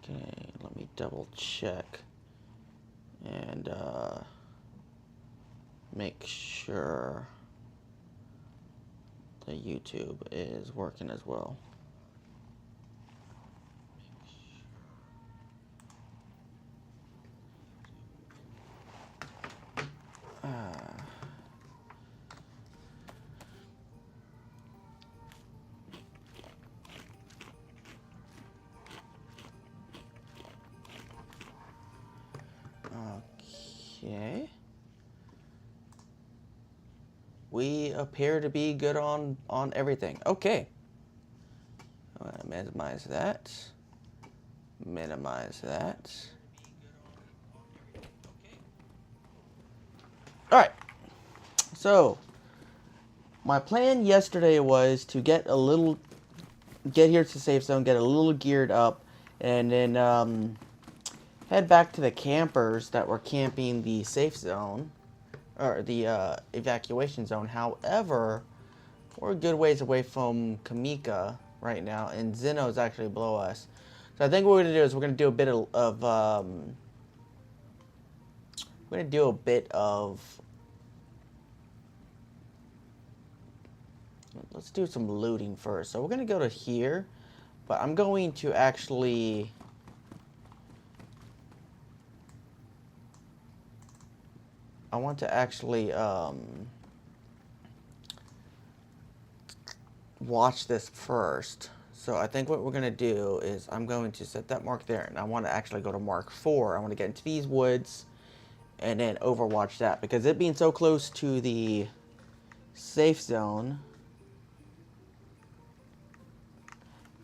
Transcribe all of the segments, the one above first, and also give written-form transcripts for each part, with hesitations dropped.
Okay, let me double check and make sure the YouTube is working as well. Okay. We appear to be good on everything. Okay. I'm gonna minimize that. Minimize that. Alright. So, my plan yesterday was to get here to the safe zone, get a little geared up, and then head back to the campers that were camping the safe zone, or the evacuation zone. However, we're a good ways away from Kamika right now, and Zeno is actually below us. So I think what we're gonna do is we're gonna do a bit of let's do some looting first. So we're gonna go to here, but I'm going to actually I want to actually watch this first. So I think what we're gonna do is I'm going to set that mark there, and I want to actually go to mark 4. I want to get into these woods and then overwatch that, because it being so close to the safe zone,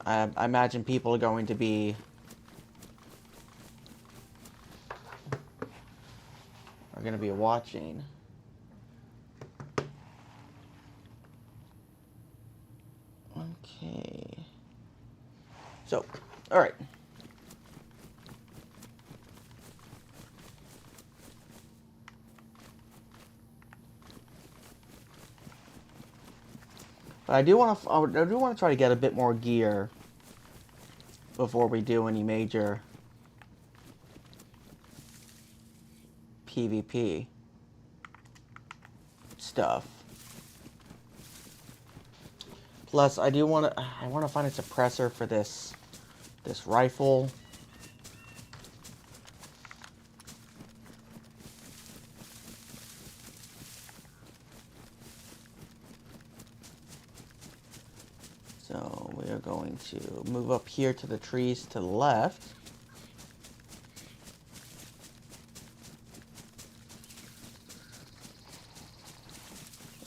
I imagine people are going to be watching. Okay. So, all right. But I do want to try to get a bit more gear before we do any major PvP stuff. Plus, I want to find a suppressor for this rifle. So we are going to move up here to the trees to the left.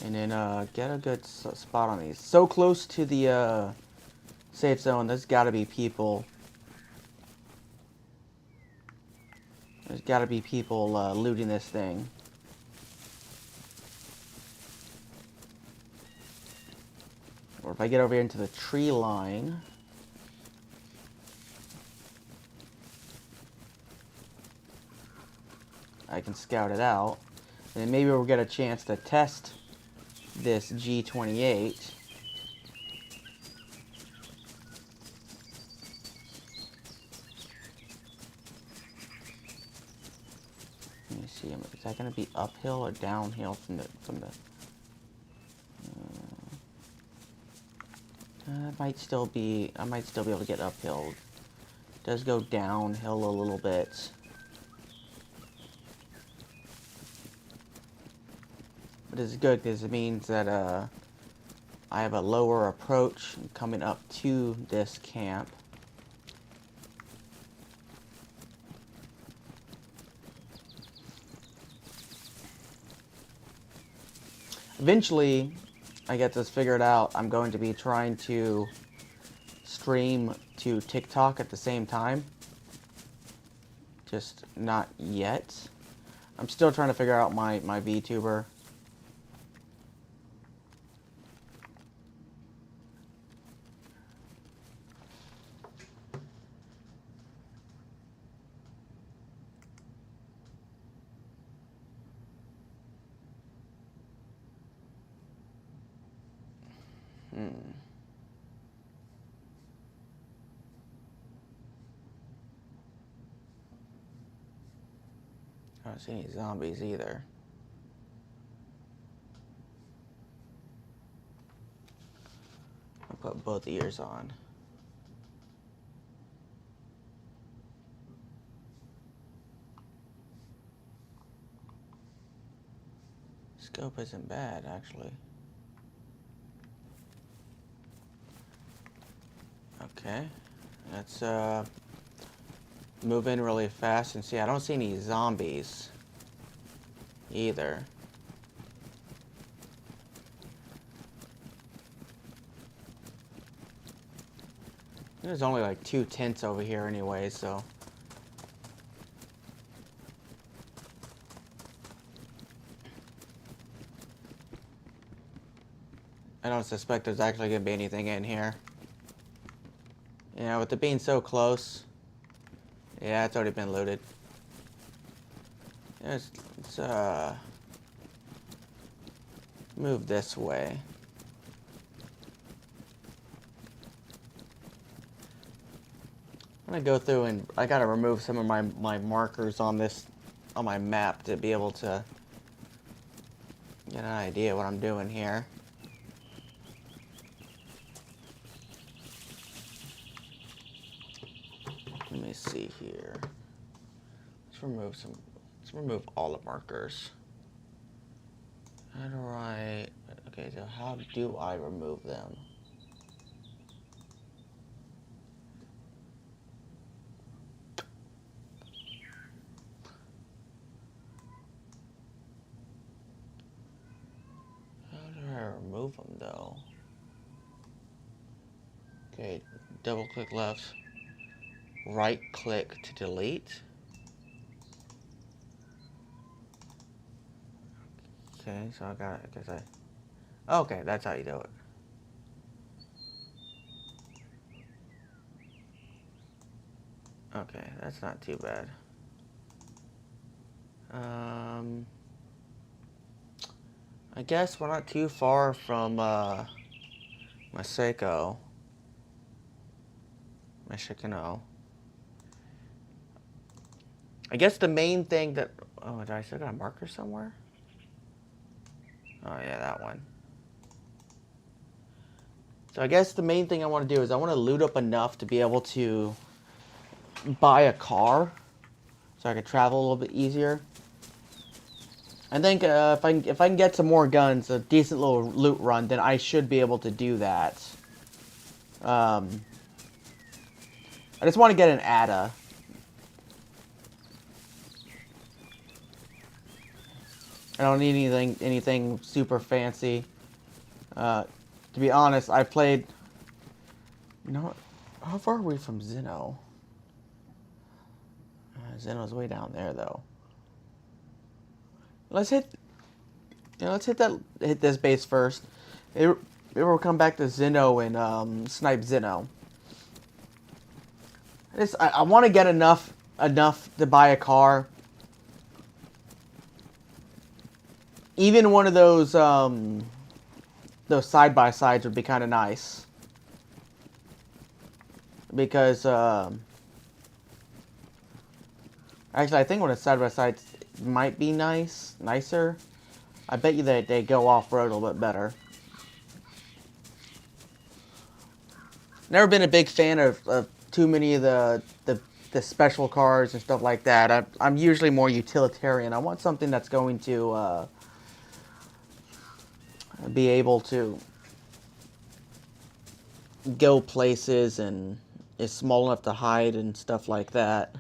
And then get a good spot on these. So close to the safe zone, there's got to be people. There's got to be people looting this thing. Or if I get over here into the tree line, I can scout it out. And then maybe we'll get a chance to test this G28. Let me see, is that going to be uphill or downhill from the I might still be able to get uphill. It does go downhill a little bit. But it's good because it means that I have a lower approach coming up to this camp. Eventually, I get this figured out. I'm going to be trying to stream to TikTok at the same time. Just not yet. I'm still trying to figure out my VTuber. I don't see any zombies either. I'll put both ears on. Scope isn't bad, actually. Okay, let's move in really fast and see. I don't see any zombies either. There's only like 2 tents over here anyway, so. I don't suspect there's actually going to be anything in here. Yeah, with it being so close. Yeah, it's already been looted. Let's move this way. I'm gonna go through and I gotta remove some of my markers on my map to be able to get an idea what I'm doing here. Let me see here. Let's remove all the markers. How do I, okay, so how do I remove them? How do I remove them though? Okay, double click left, right click to delete. Okay, so I guess okay, that's how you do it. Okay, that's not too bad. I guess we're not too far from, Masako. I guess the main thing that, oh, did I still got a marker somewhere? Oh yeah, that one. So I guess the main thing I want to do is I want to loot up enough to be able to buy a car so I can travel a little bit easier. I think if I can get some more guns, a decent little loot run, then I should be able to do that. I just want to get an ATA. I don't need anything super fancy. To be honest, I played. You know what? How far are we from Zeno? Zeno's way down there, though. Let's hit this base first. Maybe we'll come back to Zeno and snipe Zeno. I want to get enough to buy a car. Even one of those side-by-sides would be kind of nice. Because actually, I think one of the side-by-sides might be nicer. I bet you that they go off-road a little bit better. Never been a big fan of too many of the special cars and stuff like that. I'm usually more utilitarian. I want something that's going to be able to go places and is small enough to hide and stuff like that.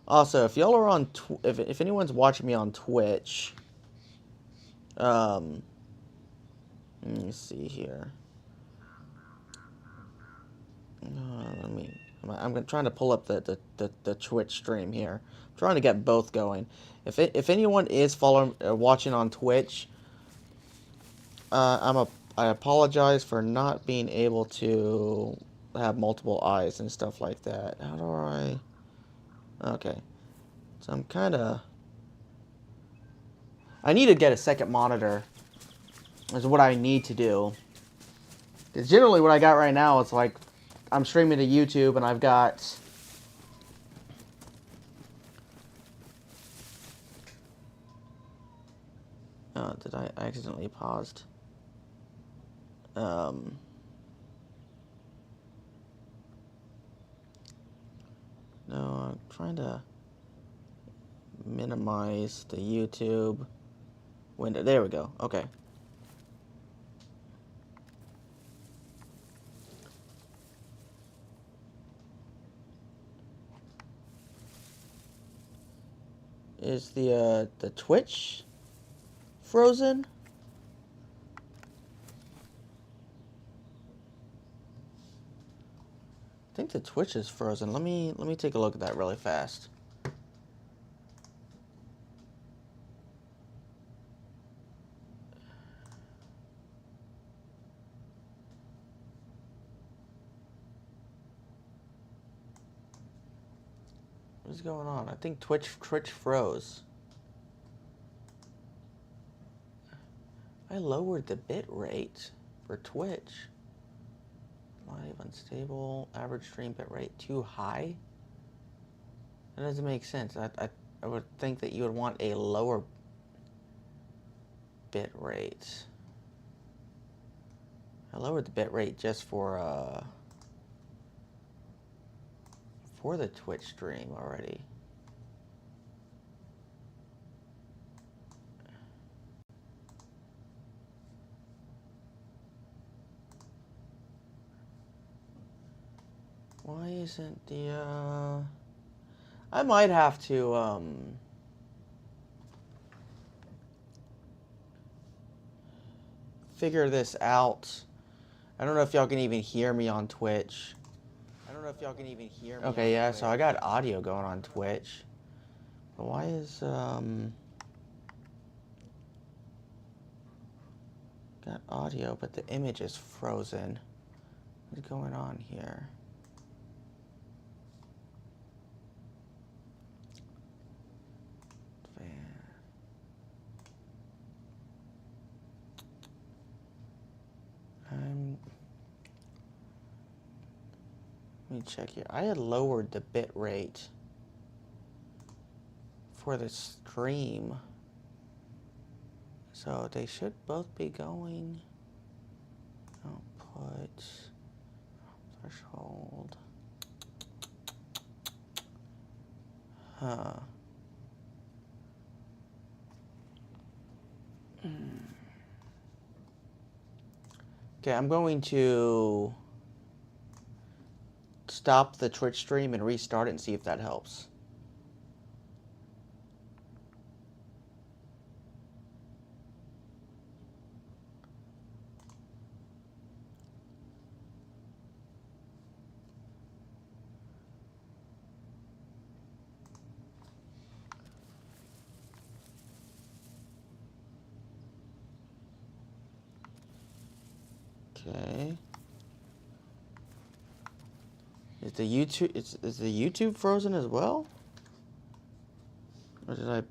Also, if y'all are on, if anyone's watching me on Twitch, let me see here. I'm trying to pull up the Twitch stream here. I'm trying to get both going. If anyone is watching on Twitch, I apologize for not being able to have multiple eyes and stuff like that. How do I? Okay, so I'm kind of. I need to get a second monitor. Is what I need to do. Because generally, what I got right now is like, I'm streaming to YouTube and I've got Did I accidentally paused? No, I'm trying to minimize the YouTube window. There we go. Okay. Is the Twitch frozen? I think the Twitch is frozen. Let me take a look at that really fast. What's going on? I think Twitch froze. I lowered the bit rate for Twitch. Live, unstable, average stream bit rate too high? That doesn't make sense. I would think that you would want a lower bit rate. I lowered the bit rate just for the Twitch stream already. Why isn't the I might have to figure this out. I don't know if y'all can even hear me on Twitch. Okay, yeah, so I got audio going on Twitch. But why is got audio, but the image is frozen? What's going on here? Let me check here. I had lowered the bit rate for the stream. So they should both be going. Output. Threshold. Huh. Okay, I'm going to stop the Twitch stream and restart it and see if that helps. Okay. Is the YouTube frozen as well? Or did I?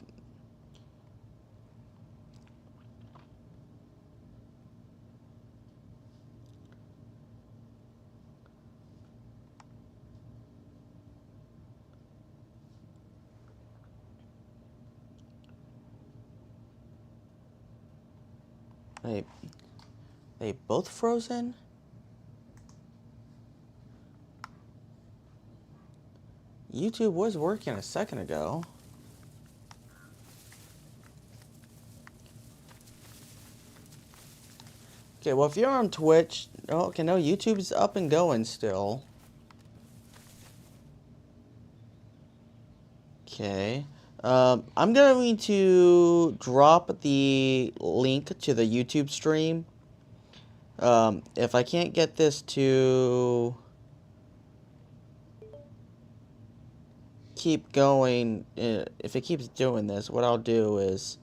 They both frozen? YouTube was working a second ago. Okay, well, if you're on Twitch, okay, no, YouTube's up and going still. Okay. I'm going to drop the link to the YouTube stream. If I can't get this to keep going, if it keeps doing this, what I'll do is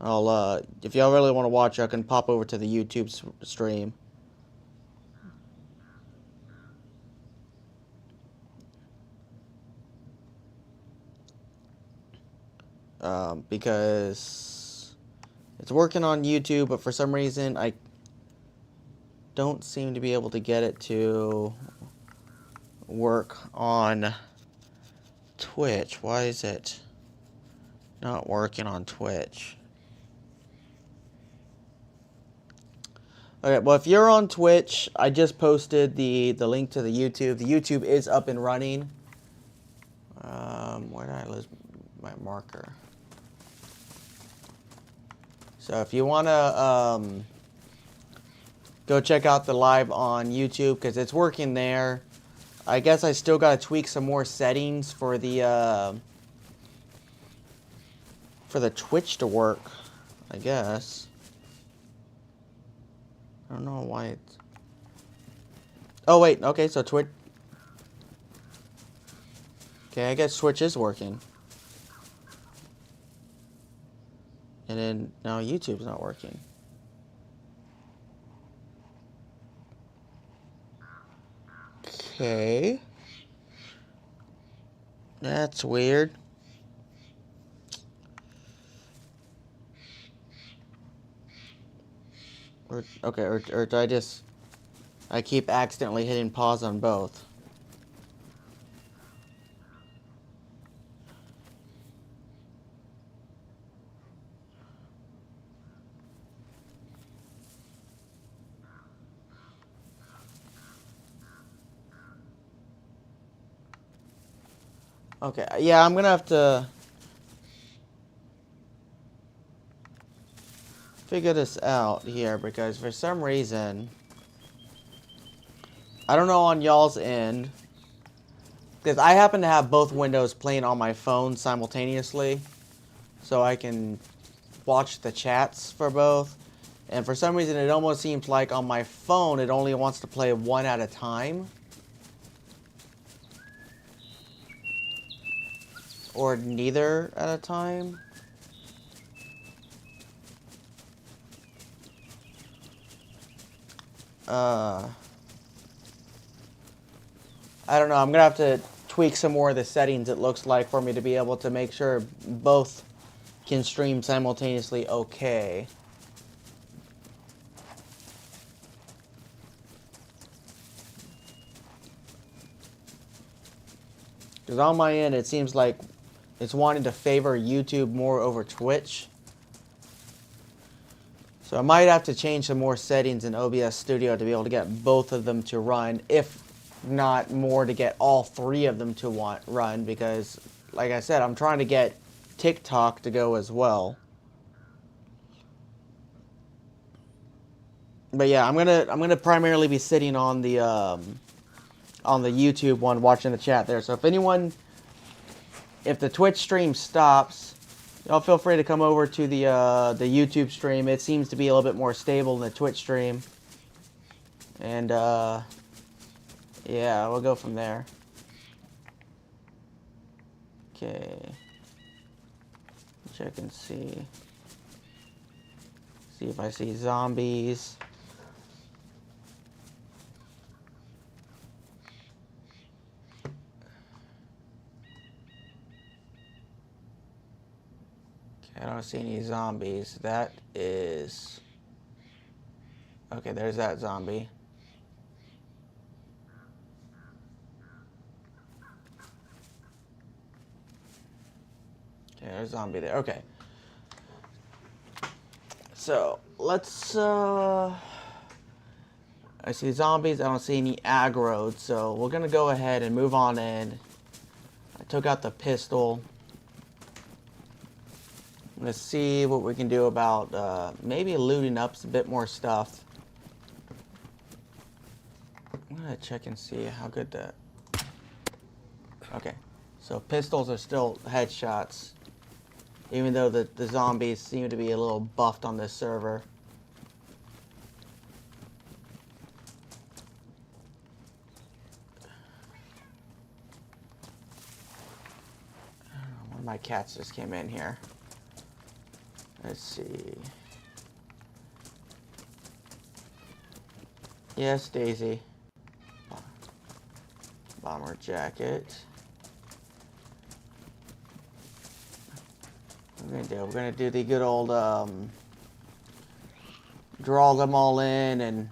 if y'all really want to watch, I can pop over to the YouTube stream. Because it's working on YouTube, but for some reason I don't seem to be able to get it to work on Twitch. Why is it not working on Twitch? Okay, well, if you're on Twitch, I just posted the link to the YouTube. The YouTube is up and running. Where did I lose my marker? So if you want to go check out the live on YouTube, because it's working there. I guess I still got to tweak some more settings for the Twitch to work, I guess. I don't know why it's... Oh, wait. Okay, so Twitch... Okay, I guess Twitch is working. And then now YouTube's not working. Okay. That's weird. Or did I just... I keep accidentally hitting pause on both. Okay, yeah, I'm gonna have to figure this out here, because for some reason, I don't know on y'all's end, because I happen to have both windows playing on my phone simultaneously, so I can watch the chats for both. And for some reason, it almost seems like on my phone, it only wants to play one at a time. Or neither at a time. I don't know. I'm going to have to tweak some more of the settings, it looks like, for me to be able to make sure both can stream simultaneously okay. Because on my end, it seems like it's wanting to favor YouTube more over Twitch. So I might have to change some more settings in OBS Studio to be able to get both of them to run, if not more to get all three of them to run, because, like I said, I'm trying to get TikTok to go as well. But yeah, I'm gonna primarily be sitting on the YouTube one, watching the chat there. So if the Twitch stream stops, y'all feel free to come over to the YouTube stream. It seems to be a little bit more stable than the Twitch stream. And yeah, we'll go from there. Okay. Check and see. See if I see zombies. I don't see any zombies. That is... Okay, there's that zombie. Okay, there's a zombie there. Okay. So, let's... I see zombies. I don't see any aggroed. So, we're going to go ahead and move on in. I took out the pistol. I'm going to see what we can do about maybe looting up a bit more stuff. I'm going to check and see how good that... Okay. So pistols are still headshots, even though the zombies seem to be a little buffed on this server. One of my cats just came in here. Let's see. Yes, DayZ. Bomber jacket. We're gonna do the good old draw them all in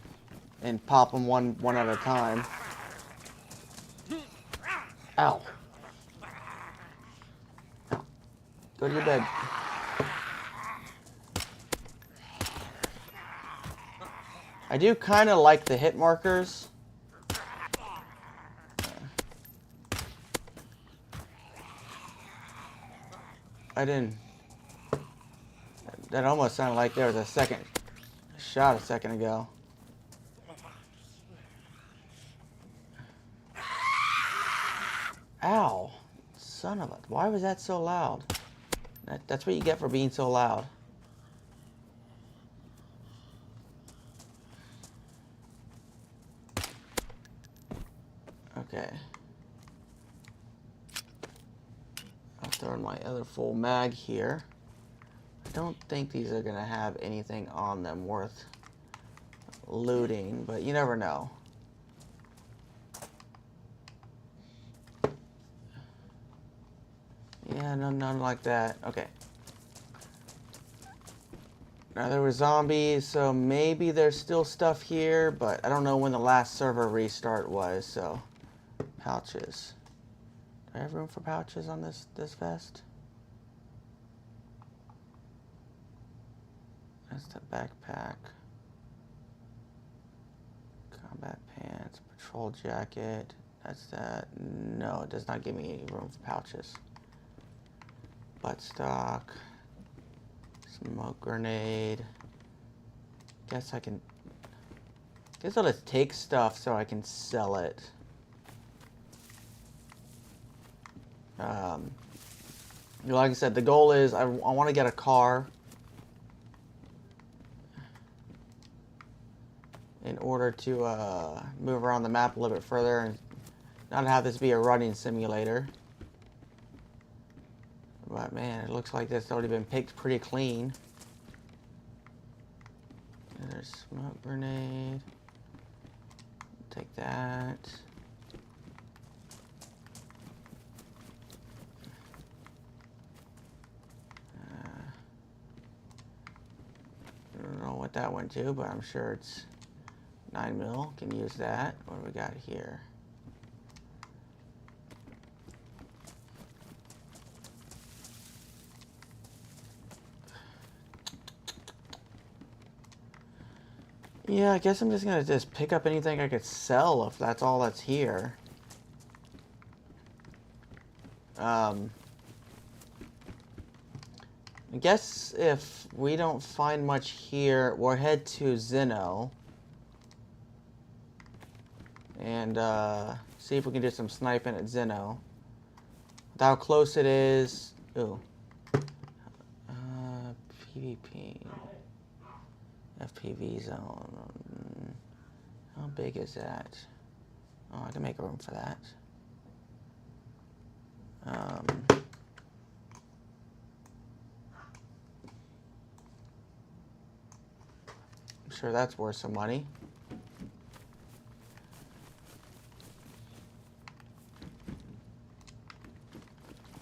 and pop them one at a time. Ow. Go to your bed. I do kind of like the hit markers. I didn't... That almost sounded like there was a second shot a second ago. Ow. Son of a... Why was that so loud? That's what you get for being so loud. Okay. I'll throw in my other full mag here. I don't think these are going to have anything on them worth looting, but you never know. Yeah, no, none like that. Okay. Now there were zombies, so maybe there's still stuff here, but I don't know when the last server restart was, so... Pouches. Do I have room for pouches on this vest? That's the backpack. Combat pants, patrol jacket. That's that. No, it does not give me any room for pouches. Buttstock. Smoke grenade. Guess I can... Guess I'll just take stuff so I can sell it. Like I said, the goal is I want to get a car in order to move around the map a little bit further and not have this be a running simulator. But man, it looks like this has already been picked pretty clean. And there's smoke grenade. Take that. I don't know what that went to, but I'm sure it's 9mm. Can use that. What do we got here? Yeah, I guess I'm just gonna pick up anything I could sell if that's all that's here. I guess if we don't find much here, we'll head to Zeno and see if we can do some sniping at Zeno. With how close it is. Ooh. PvP. FPV zone. How big is that? Oh, I can make room for that. I'm sure that's worth some money.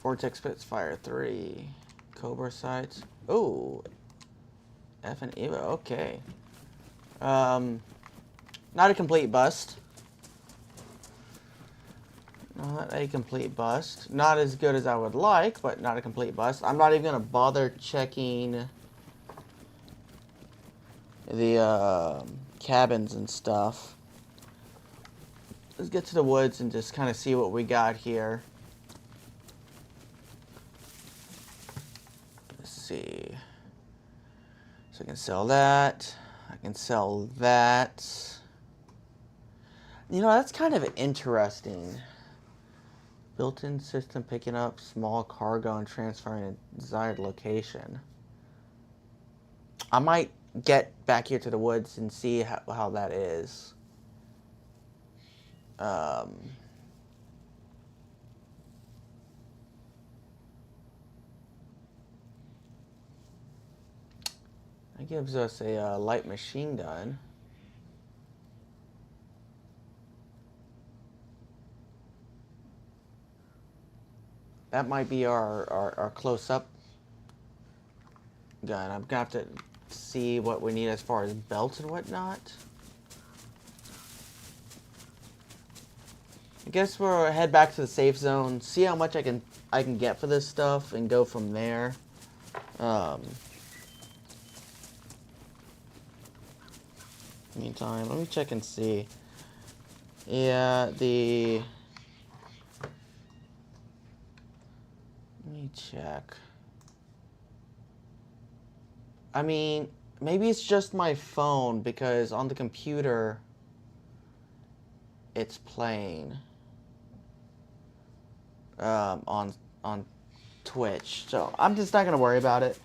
Vortex Spitfire 3. Cobra sights. Oh, F and Evo. Okay. Not a complete bust. Not a complete bust. Not as good as I would like, but not a complete bust. I'm not even gonna bother checking the cabins and stuff. Let's get to the woods and just kind of see what we got here. Let's see. So I can sell that. I can sell that. You know, that's kind of interesting. Built-in system picking up small cargo and transferring a desired location. I might get back here to the woods and see how that is. That gives us a light machine gun. That might be our close-up gun. I'm going to have to see what we need as far as belts and whatnot. I guess we'll head back to the safe zone, see how much I can get for this stuff, and go from there. Meantime, let me check and see. Yeah, let me check. I mean, maybe it's just my phone because on the computer it's playing on Twitch. So I'm just not gonna worry about it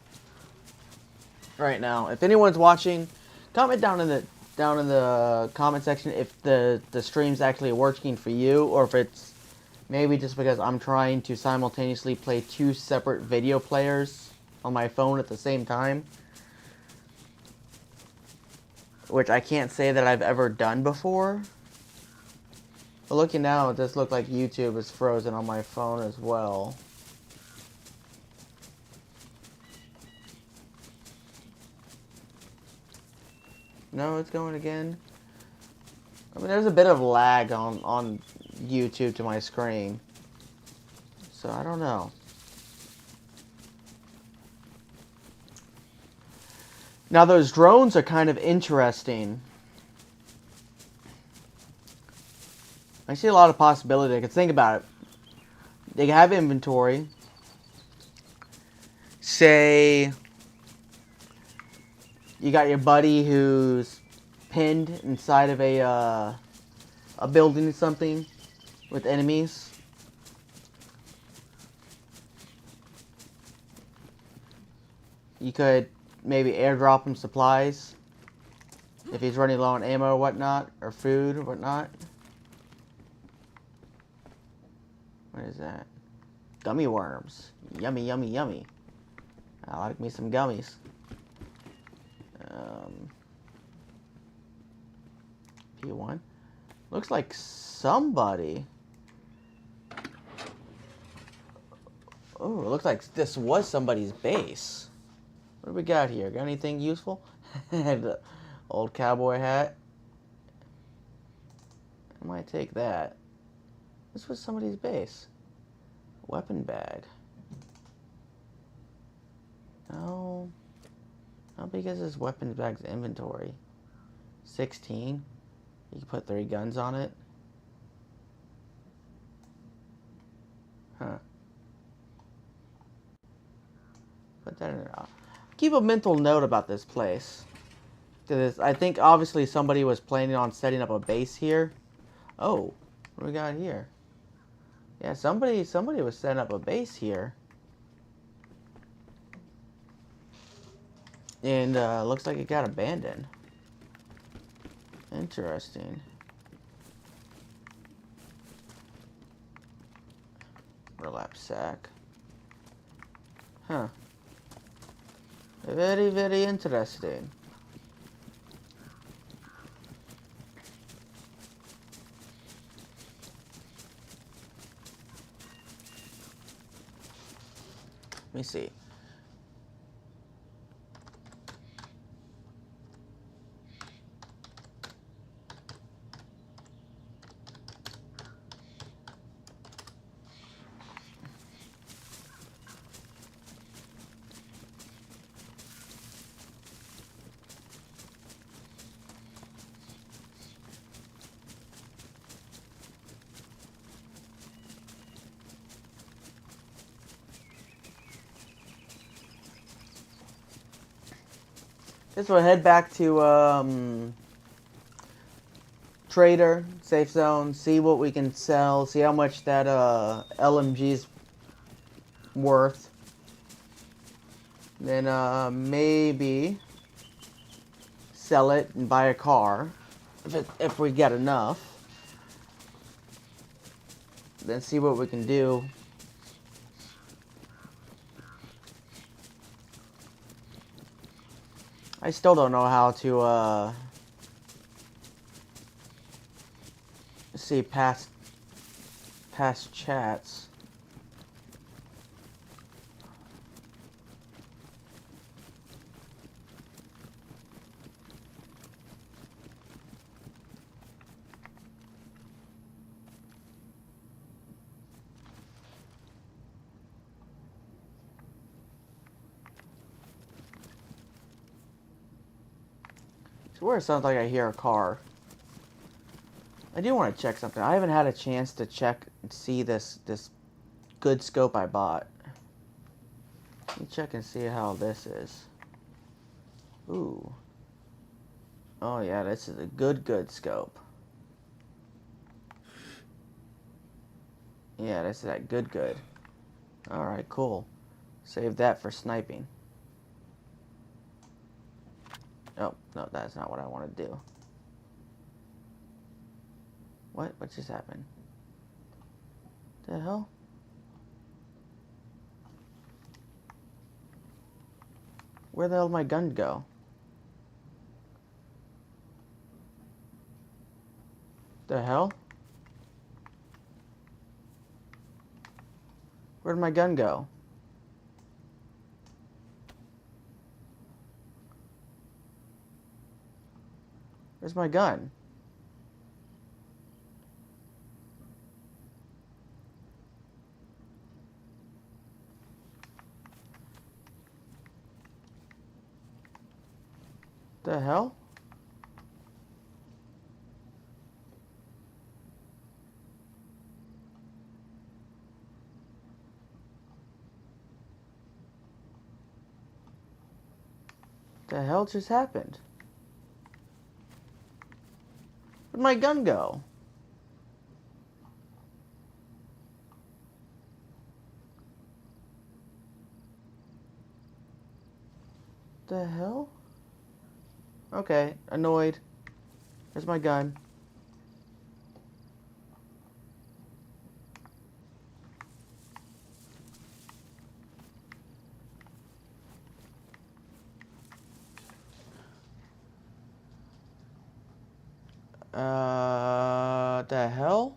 right now. If anyone's watching, comment down in the comment section if the stream's actually working for you, or if it's maybe just because I'm trying to simultaneously play 2 separate video players on my phone at the same time, which I can't say that I've ever done before. But looking now, it does look like YouTube is frozen on my phone as well. No, it's going again. I mean, there's a bit of lag on YouTube to my screen. So, I don't know. Now, those drones are kind of interesting. I see a lot of possibility. I could think about it. They have inventory. Say you got your buddy who's pinned inside of a building or something with enemies. You could maybe airdrop him supplies if he's running low on ammo or whatnot, or food or whatnot. What is that? Gummy worms. Yummy, yummy, yummy. I like me some gummies. P1. Looks like somebody. Oh, it looks like this was somebody's base. What do we got here? Got anything useful? The old cowboy hat. I might take that. This was somebody's base. Weapon bag. No. How big is this weapon bag's inventory? 16. You can put 3 guns on it. Huh. Put that in there. Keep a mental note about this place. Because I think obviously somebody was planning on setting up a base here. Oh, what do we got here? Yeah, somebody was setting up a base here. And looks like it got abandoned. Interesting. Burlap sack. Huh. Very, very interesting. Let me see. Guess we'll head back to Trader, Safe Zone, see what we can sell, see how much that LMG's worth. Then maybe sell it and buy a car if we get enough. Then see what we can do. I still don't know how to see past chats. swear it sounds like I hear a car. I do want to check something. I haven't had a chance to check and see this good scope I bought. Let me check and see how this is. Ooh. Oh yeah, this is a good scope. Yeah, this is that good. Alright, cool. Save that for sniping. Oh, no, that's not what I want to do. What? What just happened? The hell? Where the hell did my gun go? The hell? Where'd my gun go? Where's my gun? The hell? The hell just happened? Where'd my gun go? The hell? Okay, annoyed. Where's my gun? The hell?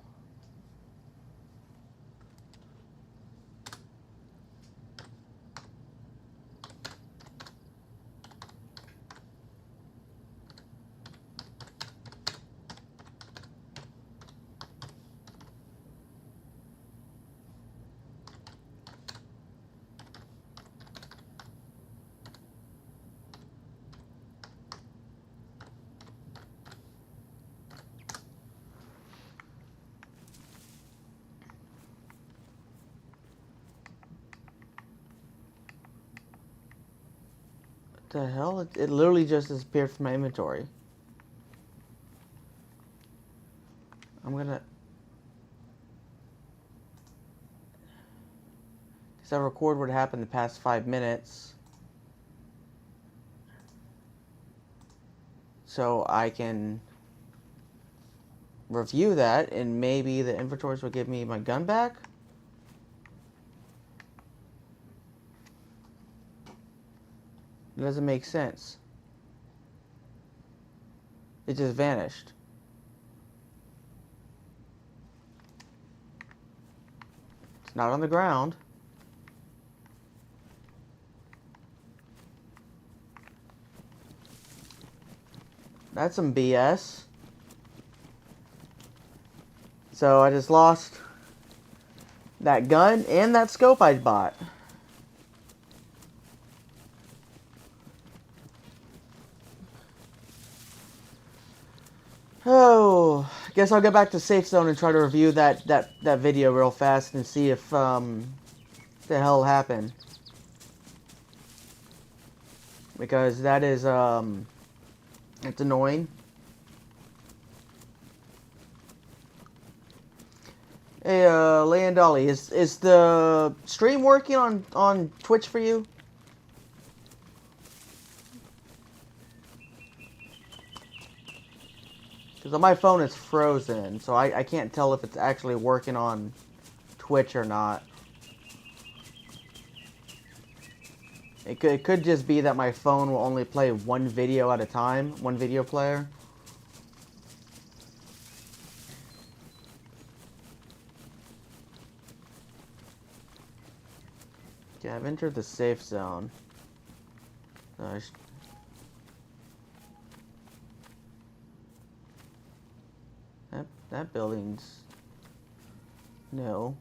The hell? It literally just disappeared from my inventory. I'm gonna... Because I record what happened the past 5 minutes. So I can review that and maybe the inventories will give me my gun back. It doesn't make sense. It just vanished. It's not on the ground. That's some BS. So I just lost that gun and that scope I bought. Oh, I guess I'll get back to Safe Zone and try to review that video real fast and see if the hell happened. Because that is it's annoying. Hey, Landolly, is the stream working on Twitch for you? Because on my phone it's frozen, so I can't tell if it's actually working on Twitch or not. It could just be that my phone will only play one video at a time, one video player. Okay, I've entered the safe zone. That building's... No.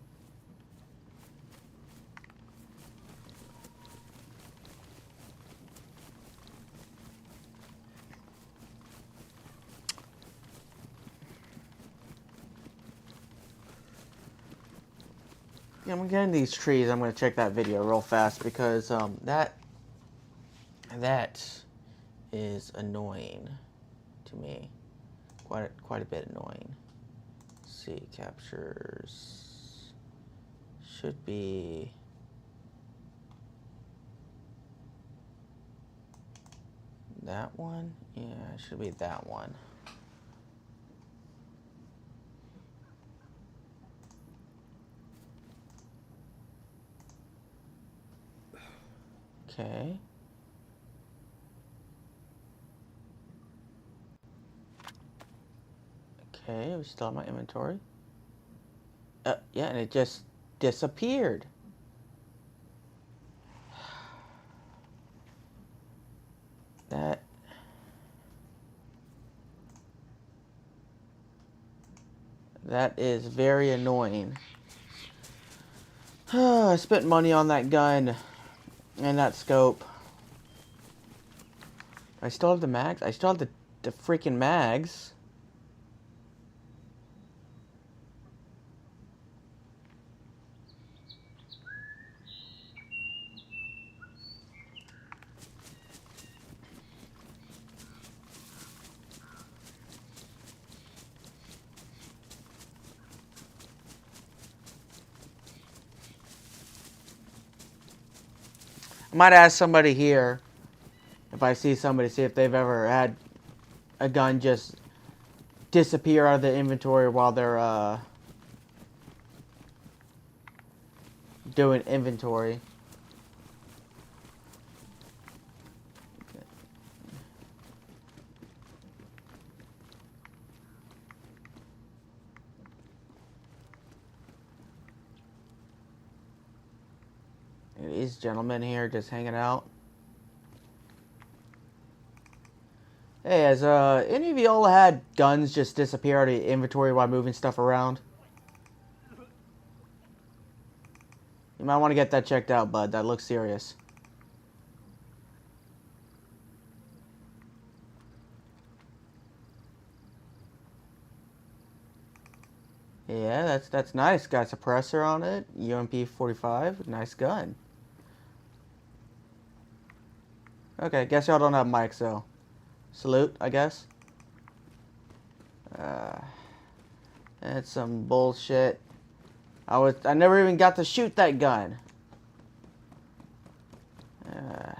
I'm getting these trees. I'm gonna check that video real fast because that is annoying to me. Quite a bit annoying. Let's see, captures should be that one. Yeah, it should be that one. Okay. Okay, we still have my inventory. Yeah, and it just disappeared. That is very annoying. I spent money on that gun and that scope. I still have the mags. I still have the freaking mags. I might ask somebody here, if I see somebody, see if they've ever had a gun just disappear out of the inventory while they're doing inventory. These gentlemen here just hanging out. Hey, has any of y'all had guns just disappear out of the inventory while moving stuff around? You might want to get that checked out, bud. That looks serious. Yeah, that's nice. Got a suppressor on it. UMP-45. Nice gun. Okay, guess y'all don't have mics, though. Salute, I guess. That's some bullshit. I never even got to shoot that gun. Let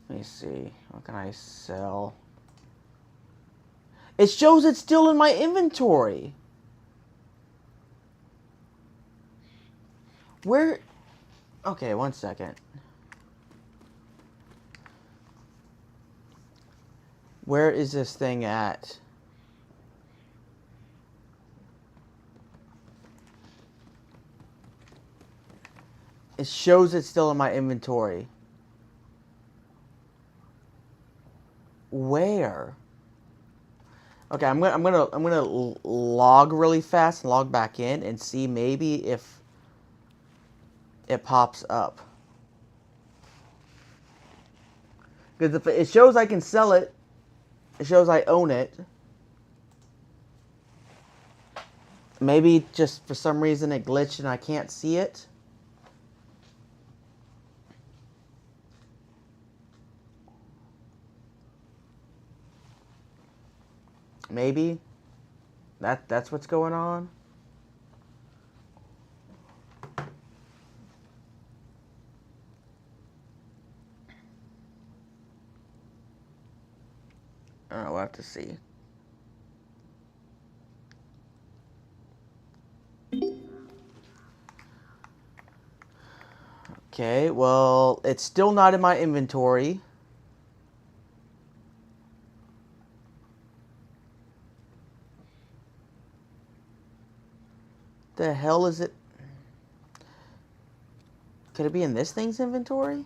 me see. What can I sell? It shows it's still in my inventory. Where? Okay, one second. Where is this thing at? It shows it's still in my inventory. Where? Okay, I'm gonna log really fast and log back in and see maybe if it pops up. Because if it shows I can sell it, it shows I own it. Maybe just for some reason it glitched and I can't see it. Maybe that's what's going on. I don't know, we'll have to see. Okay, well, it's still not in my inventory. The hell is it? Could it be in this thing's inventory?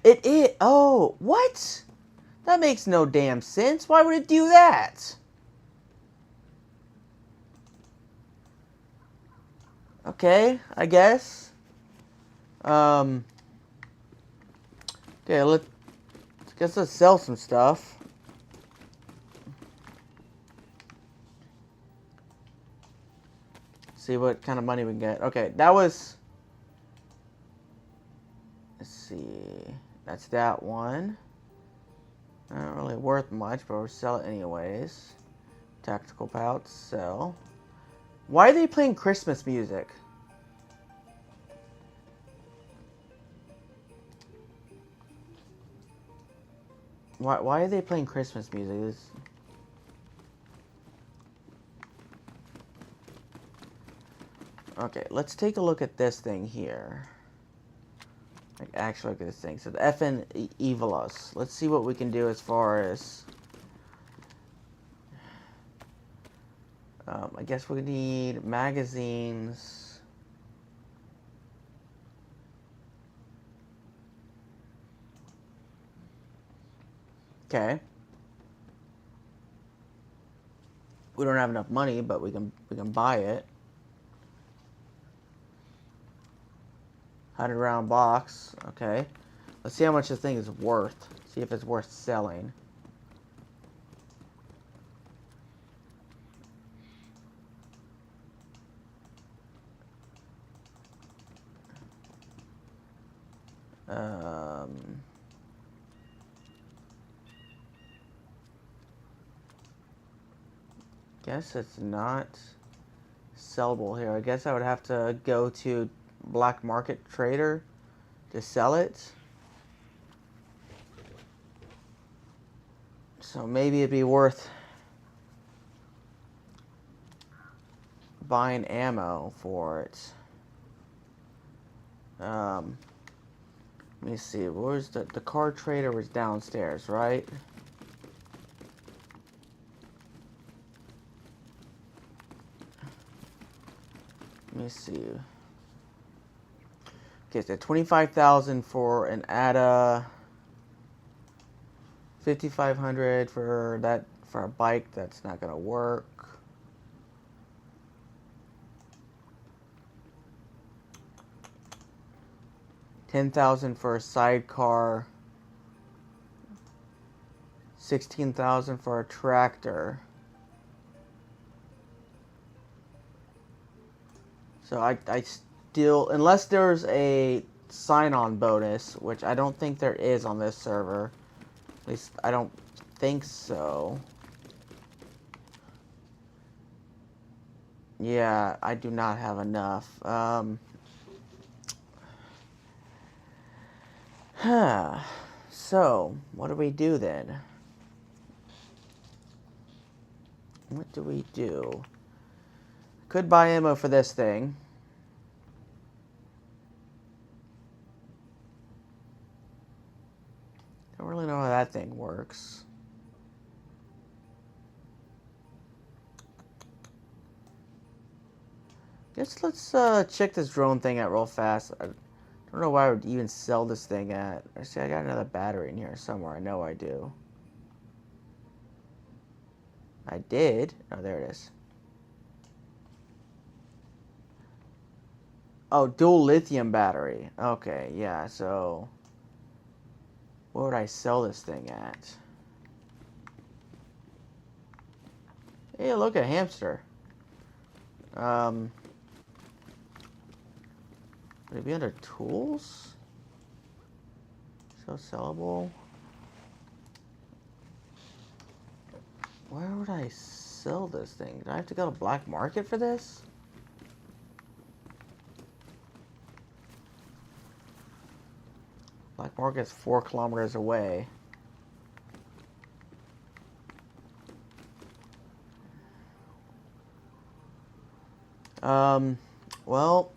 It is. Oh, what? That makes no damn sense. Why would it do that? Okay, I guess. Okay, let's sell some stuff. See what kind of money we can get. Okay, that was... Let's see. That's that one. Not really worth much, but we'll sell it anyways. Tactical pouch, sell. Why are they playing Christmas music? Why are they playing Christmas music? Okay, let's take a look at this thing here. Like, actually look at this thing. So the FN Evilus. Let's see what we can do as far as... I guess we need magazines. Okay. We don't have enough money, but we can buy it. 100-round box. Okay. Let's see how much this thing is worth. See if it's worth selling. Guess it's not sellable here. I guess I would have to go to black market trader to sell it. So maybe it'd be worth buying ammo for it. Let me see. Where's the car trader was downstairs, right? Let me see. Okay, so 25,000 for an ATA, 5,500 for that for a bike. That's not gonna work. $10,000 for a sidecar. 16,000 for a tractor. So I still, unless there's a sign-on bonus, which I don't think there is on this server. At least I don't think so. Yeah, I do not have enough. So, what do we do then? What do we do? Could buy ammo for this thing. Don't really know how that thing works. Guess let's check this drone thing out real fast. I don't know why I would even sell this thing at. See, I got another battery in here somewhere. I know I do. I did. Oh, there it is. Oh, dual lithium battery. Okay, yeah, so... What would I sell this thing at? Hey, look, a hamster. Would it be under tools? So sellable. Where would I sell this thing? Do I have to go to black market for this? Black market's 4 kilometers away. Well...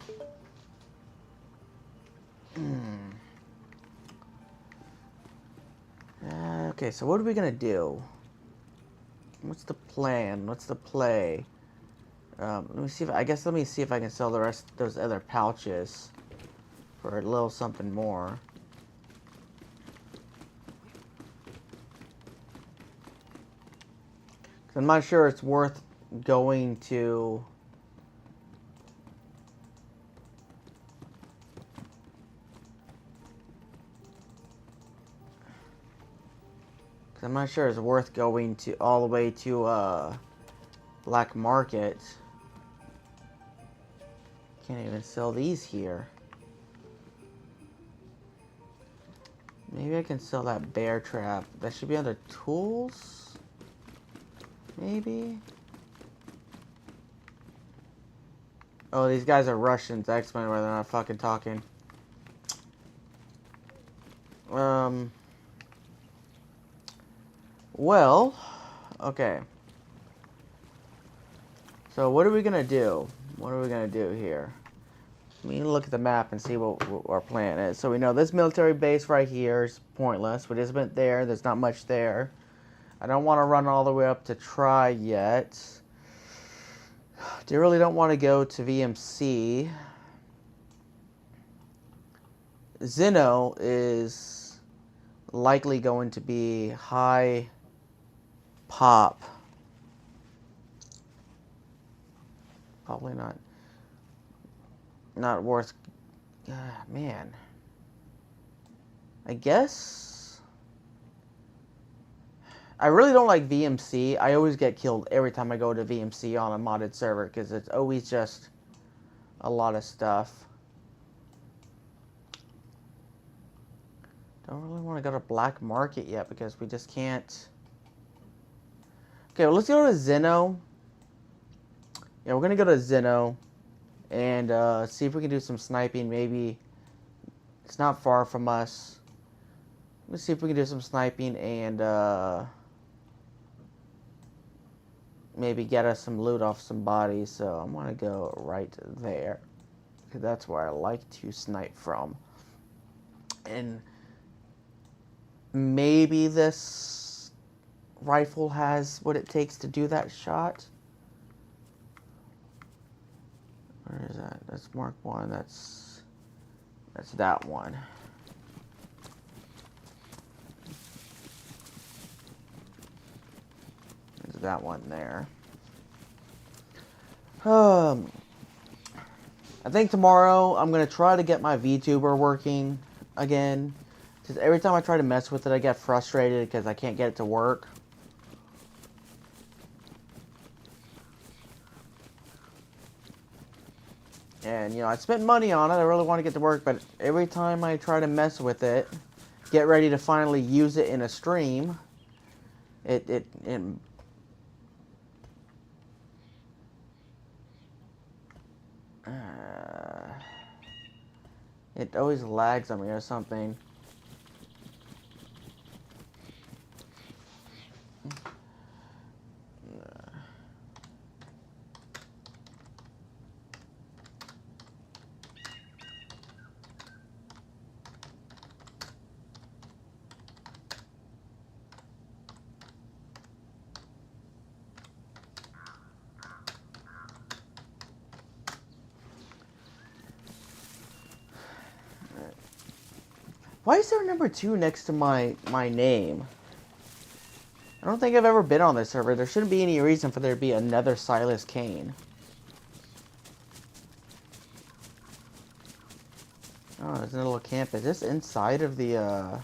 okay, so what are we gonna do? What's the plan? What's the play? Let me see if let me see if I can sell the rest of those other pouches for a little something more. I'm not sure it's worth going to... I'm not sure it's worth going to all the way to black market. Can't even sell these here. Maybe I can sell that bear trap. That should be under tools? Maybe? Oh, these guys are Russians. That explains why they're not fucking talking. Well, okay. So what are we gonna do? What are we gonna do here? We need to look at the map and see what our plan is. So we know this military base right here is pointless. We just went there. There's not much there. I don't want to run all the way up to Try yet. I really don't want to go to VMC. Zeno is likely going to be high pop. Probably not worth. Man, I guess I really don't like VMC. I always get killed every time I go to VMC on a modded server because it's always just a lot of stuff. Don't really want to go to Black Market yet because we just can't. Okay, well, let's go to Zeno. Yeah, we're gonna go to Zeno and see if we can do some sniping. Maybe it's not far from us. Let's see if we can do some sniping and maybe get us some loot off some bodies. So I'm gonna go right there because that's where I like to snipe from. And maybe this rifle has what it takes to do that shot. Where is that? That's Mark 1. That's that one. There's that one there. I think tomorrow I'm gonna try to get my VTuber working again. Because every time I try to mess with it, I get frustrated because I can't get it to work. And, you know, I spent money on it. I really want to get to work, but every time I try to mess with it, get ready to finally use it in a stream, it always lags on me or something. Why is there a number 2 next to my name? I don't think I've ever been on this server. There shouldn't be any reason for there to be another Silas Kane. Oh, there's a little camp. Is this inside of the,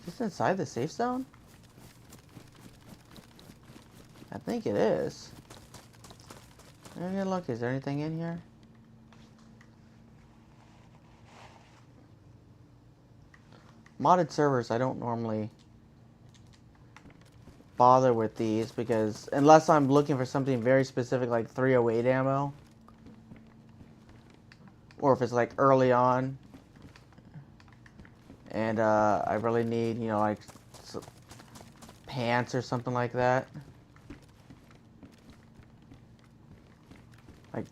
Is this inside the safe zone? I think it is. Look, is there anything in here? Modded servers, I don't normally bother with these because unless I'm looking for something very specific like 308 ammo, or if it's like early on and I really need, you know, like pants or something like that. Like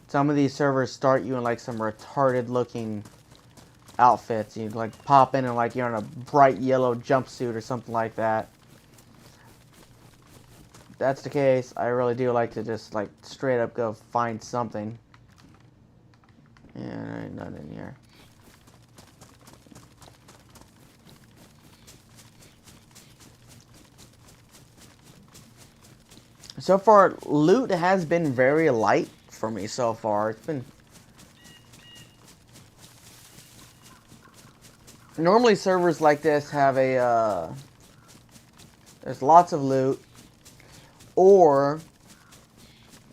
some of these servers start you in like some retarded looking outfits. You like pop in and like you're in a bright yellow jumpsuit or something like that. If that's the case, I really do like to just like straight up go find something. Yeah, there ain't none in here. So far, loot has been very light for me so far. It's been... Normally servers like this have a, there's lots of loot, or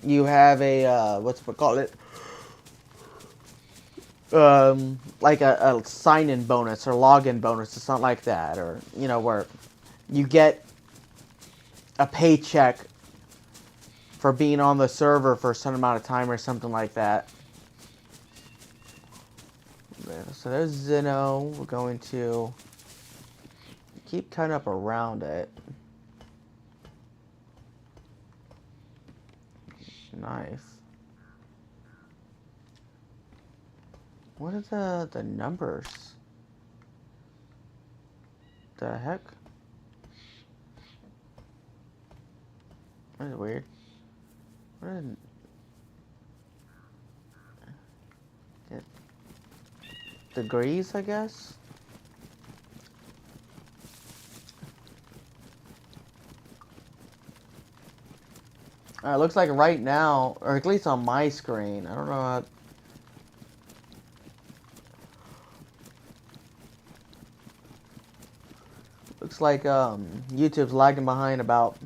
you have a what's we call it, like a sign-in bonus or login bonus or something like that, or you know, where you get a paycheck for being on the server for a certain amount of time or something like that. So there's Zeno. We're going to keep cutting up around it. Nice. What are the numbers? The heck? That's weird. What is it? Degrees, I guess? Looks like right now, or at least on my screen, I don't know how... Looks like YouTube's lagging behind about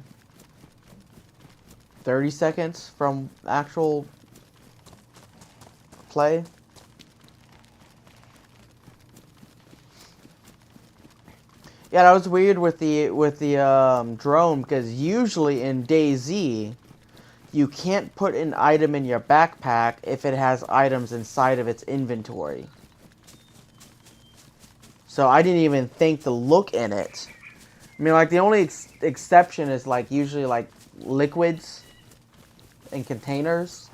30 seconds from actual play. Yeah, that was weird with the drone, because usually in DayZ you can't put an item in your backpack if it has items inside of its inventory. So I didn't even think to look in it. I mean, like, the only exception is, like, usually, like, liquids and containers.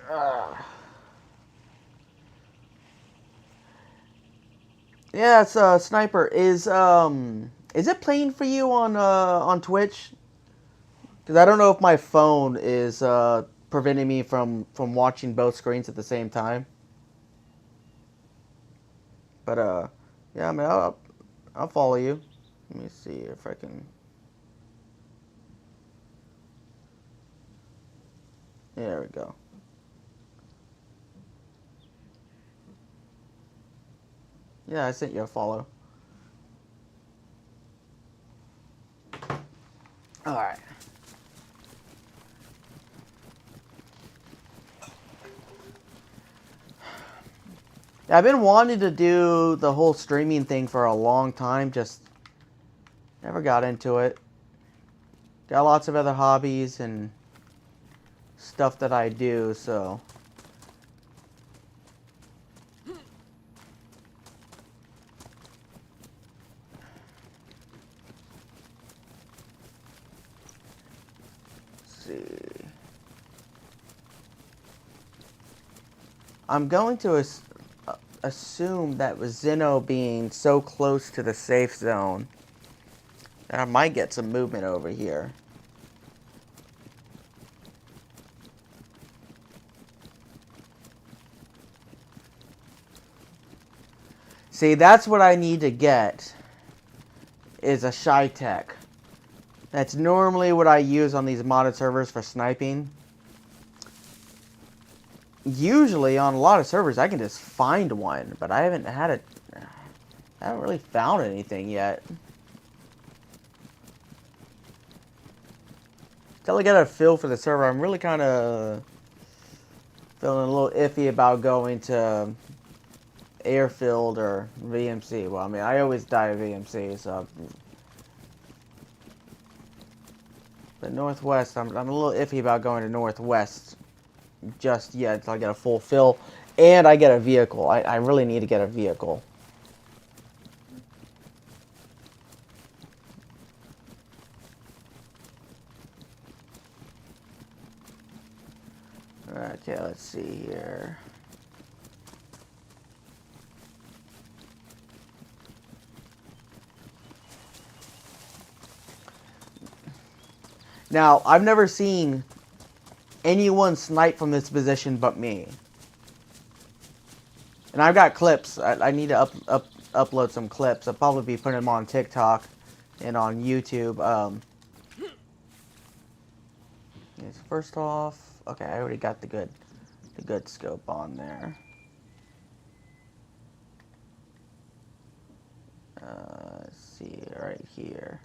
Oh. Yeah, it's Sniper. Is it playing for you on Twitch? Because I don't know if my phone is preventing me from watching both screens at the same time. But yeah, I mean, I'll follow you. Let me see if I can. There we go. Yeah, I sent you a follow. Alright. Yeah, I've been wanting to do the whole streaming thing for a long time, just never got into it. Got lots of other hobbies and stuff that I do, so... see. I'm going to assume that with Zeno being so close to the safe zone, that I might get some movement over here. See, that's what I need to get, is a Shy Tech. That's normally what I use on these modded servers for sniping. Usually on a lot of servers I can just find one, but I haven't really found anything yet. Until I get a feel for the server, I'm really kind of feeling a little iffy about going to Airfield or VMC. Well, I mean, I always die at VMC, so... But Northwest, I'm a little iffy about going to Northwest just yet until I get a full fill. And I get a vehicle. I really need to get a vehicle. Okay, let's see here. Now, I've never seen anyone snipe from this position but me. And I've got clips. I need to upload some clips. I'll probably be putting them on TikTok and on YouTube. First off, okay, I already got the good scope on there. Let's see right here.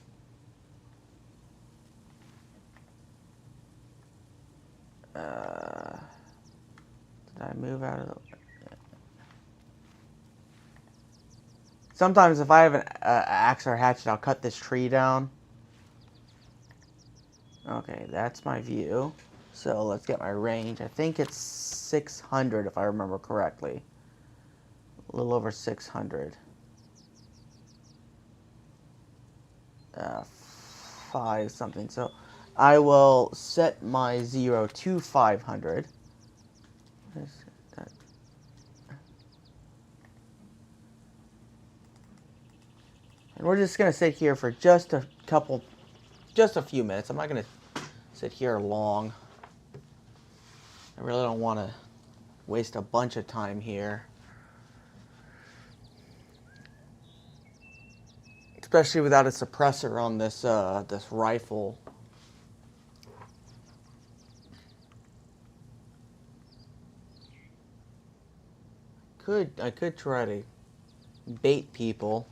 Did I move out of the... Sometimes if I have an axe or hatchet, I'll cut this tree down. Okay, that's my view. So let's get my range. I think it's 600 if I remember correctly. A little over 600. 5 something. So I will set my 0 to 500. What is that? And we're just going to sit here for just a few minutes. I'm not going to sit here long. I really don't want to waste a bunch of time here. Especially without a suppressor on this this rifle. I could try to bait people.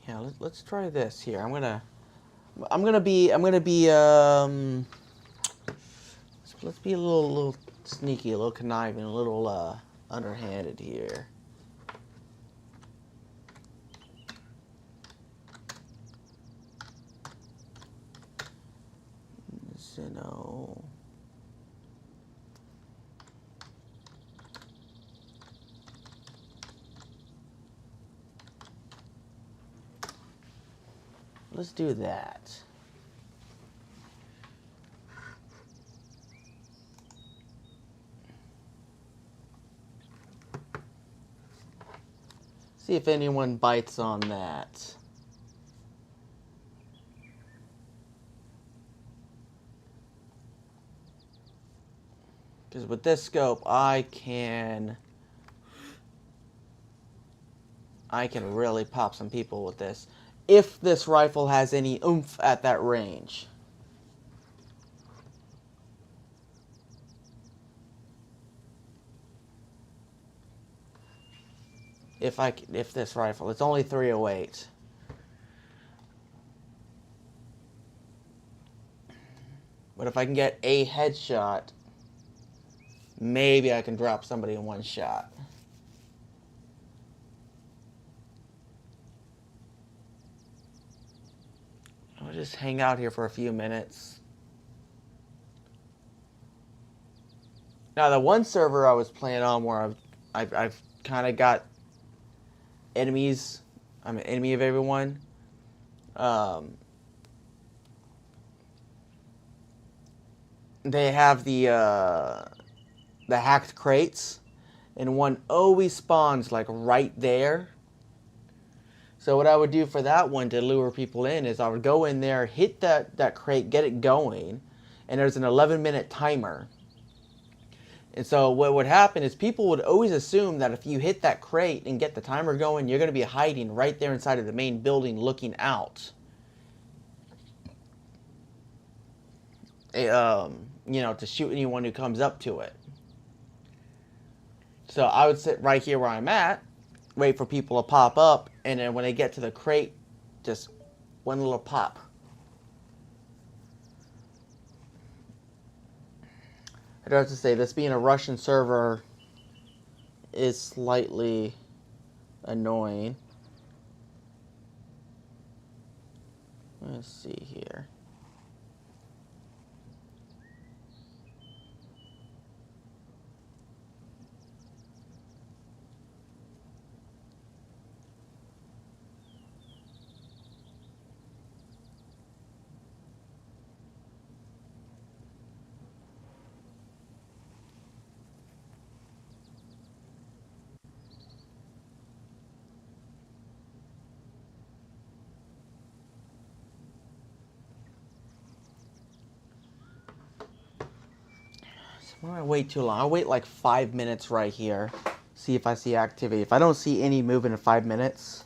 Yeah, let's try this here. I'm gonna be let's be a little sneaky, a little conniving, a little underhanded here. So, let's do that. See if anyone bites on that. Because with this scope, I can really pop some people with this. If this rifle has any oomph at that range. If this rifle, it's only 308. But if I can get a headshot, maybe I can drop somebody in one shot. I'll just hang out here for a few minutes. Now, the one server I was playing on where I've kind of got enemies. I'm an enemy of everyone. They have the hacked crates, and one always spawns like right there. So what I would do for that one to lure people in is I would go in there, hit that crate, get it going, and there's an 11-minute timer. And so what would happen is people would always assume that if you hit that crate and get the timer going, you're going to be hiding right there inside of the main building looking out. You know, to shoot anyone who comes up to it. So I would sit right here where I'm at, wait for people to pop up, and then when they get to the crate, just one little pop. I'd have to say, this being a Russian server is slightly annoying. Let's see here. Why do I wait too long? I'll wait like 5 minutes right here. See if I see activity. If I don't see any movement in 5 minutes.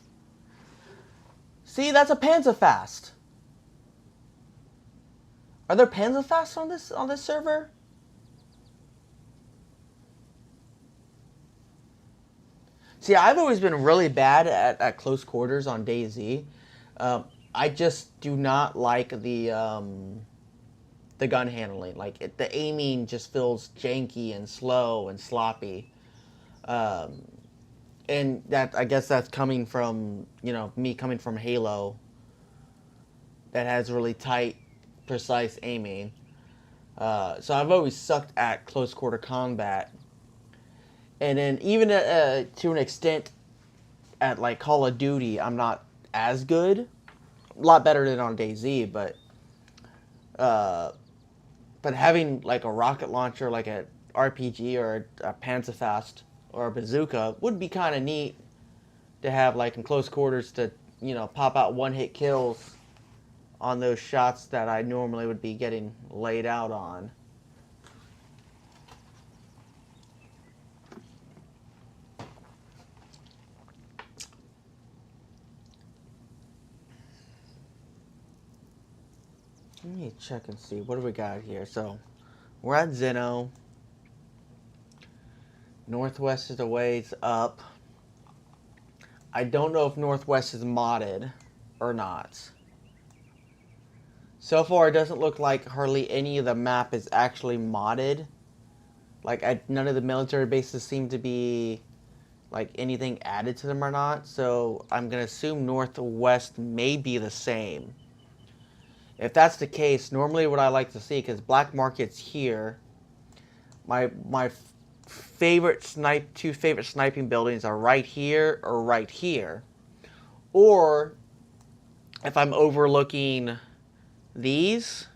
See, that's a Panzerfast. Are there Panzerfasts on this server? See, I've always been really bad at close quarters on DayZ. I just do not like the gun handling. Like the aiming just feels janky and slow and sloppy. And that, I guess that's coming from, me coming from Halo that has really tight, precise aiming. So I've always sucked at close quarter combat. And then even to an extent at like Call of Duty, I'm not as good. A lot better than on DayZ, but having like a rocket launcher, like a RPG or a Panzerfaust or a bazooka would be kind of neat to have, like in close quarters, to pop out one-hit kills on those shots that I normally would be getting laid out on. Let me check and see. What do we got here? So, we're at Zeno. Northwest is a ways up. I don't know if Northwest is modded or not. So far, it doesn't look like hardly any of the map is actually modded. Like, none of the military bases seem to be, like, anything added to them or not. So, I'm going to assume Northwest may be the same. If that's the case, normally what I like to see, because Black Market's here, my two favorite sniping buildings are right here or right here. Or if I'm overlooking these,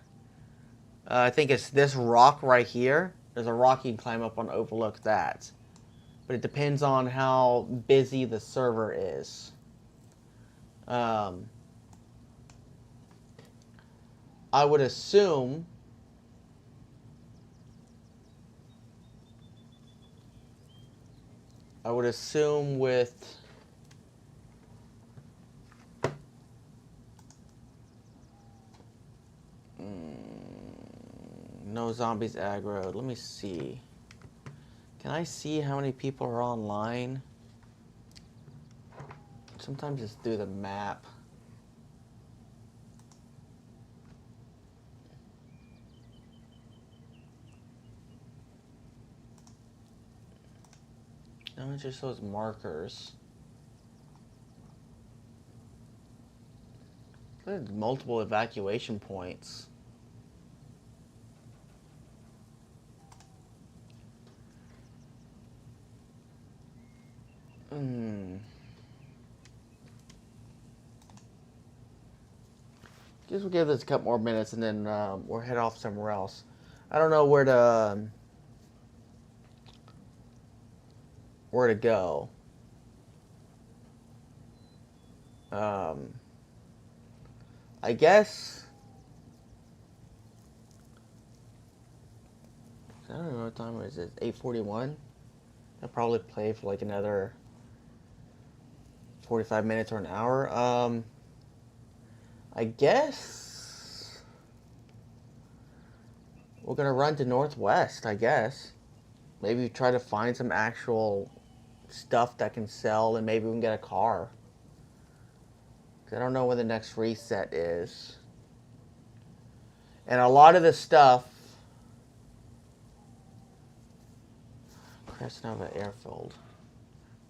I think it's this rock right here. There's a rock you can climb up and overlook that. But it depends on how busy the server is. I would assume with no zombies aggroed. Let me see. Can I see how many people are online? Sometimes it's through the map. No, it just shows markers. There's multiple evacuation points. Guess we'll give this a couple more minutes and then we'll head off somewhere else. I don't know where to go. I guess I don't know what time it is. 8:41. I'll probably play for like another 45 minutes or an hour. I guess we're gonna run to Northwest, I guess. Maybe try to find some actual stuff that can sell, and maybe we can get a car. I don't know when the next reset is. And a lot of the stuff... Cresnova Airfield.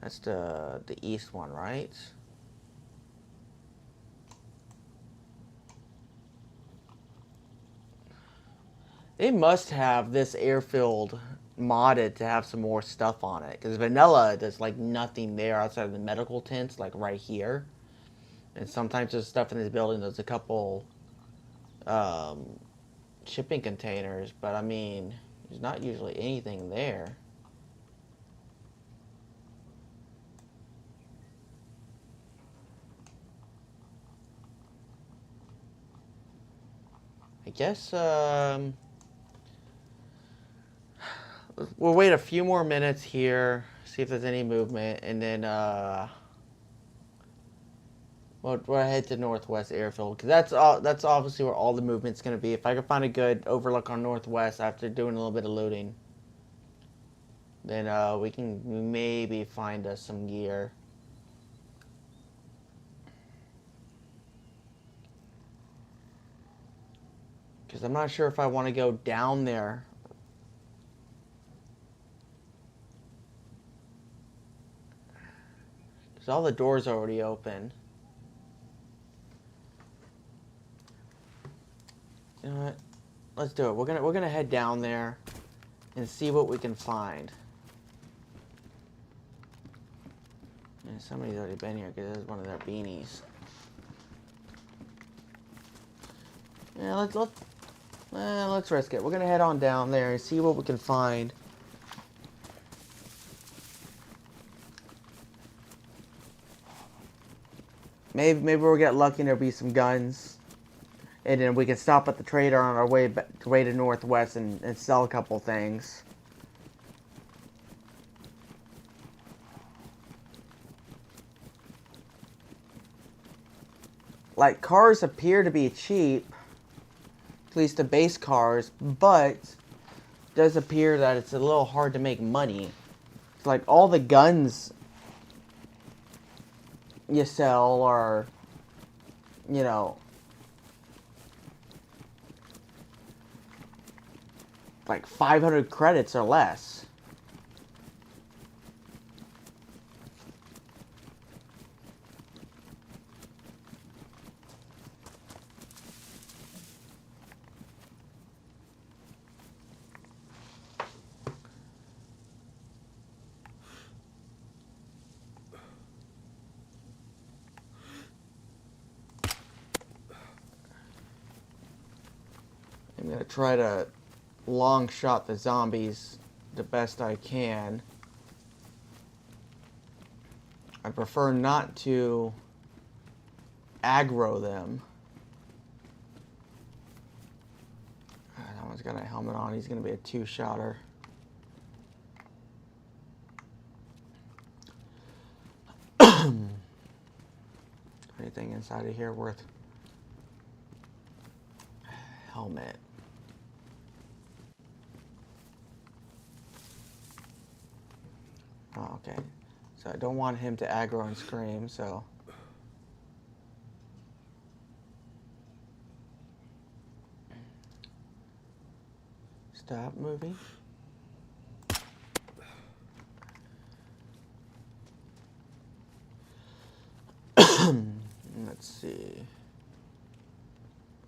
That's the east one, right? They must have this airfield modded to have some more stuff on it. Because vanilla, there's like nothing there outside of the medical tents, like right here. And sometimes there's stuff in this building. There's a couple shipping containers. But I mean, there's not usually anything there. I guess, we'll wait a few more minutes here, see if there's any movement, and then we'll head to Northwest Airfield, because that's obviously where all the movement's going to be. If I can find a good overlook on Northwest after doing a little bit of looting, then we can maybe find us some gear. Because I'm not sure if I want to go down there. Because all the doors are already open. You know what? Let's do it. We're gonna head down there and see what we can find. And somebody's already been here because this is one of their beanies. Yeah, let's risk it. We're gonna head on down there and see what we can find. Maybe we'll get lucky and there'll be some guns, and then we can stop at the trader on our way to Northwest and sell a couple things. Like, cars appear to be cheap, at least the base cars, but it does appear that it's a little hard to make money. It's like all the guns you sell are, you know, like 500 credits or less. I'm going to try to long shot the zombies the best I can. I prefer not to aggro them. That one's got a helmet on. He's going to be a two-shotter. Anything inside of here worth helmet? Oh, okay. So I don't want him to aggro and scream, so... Stop moving. Let's see.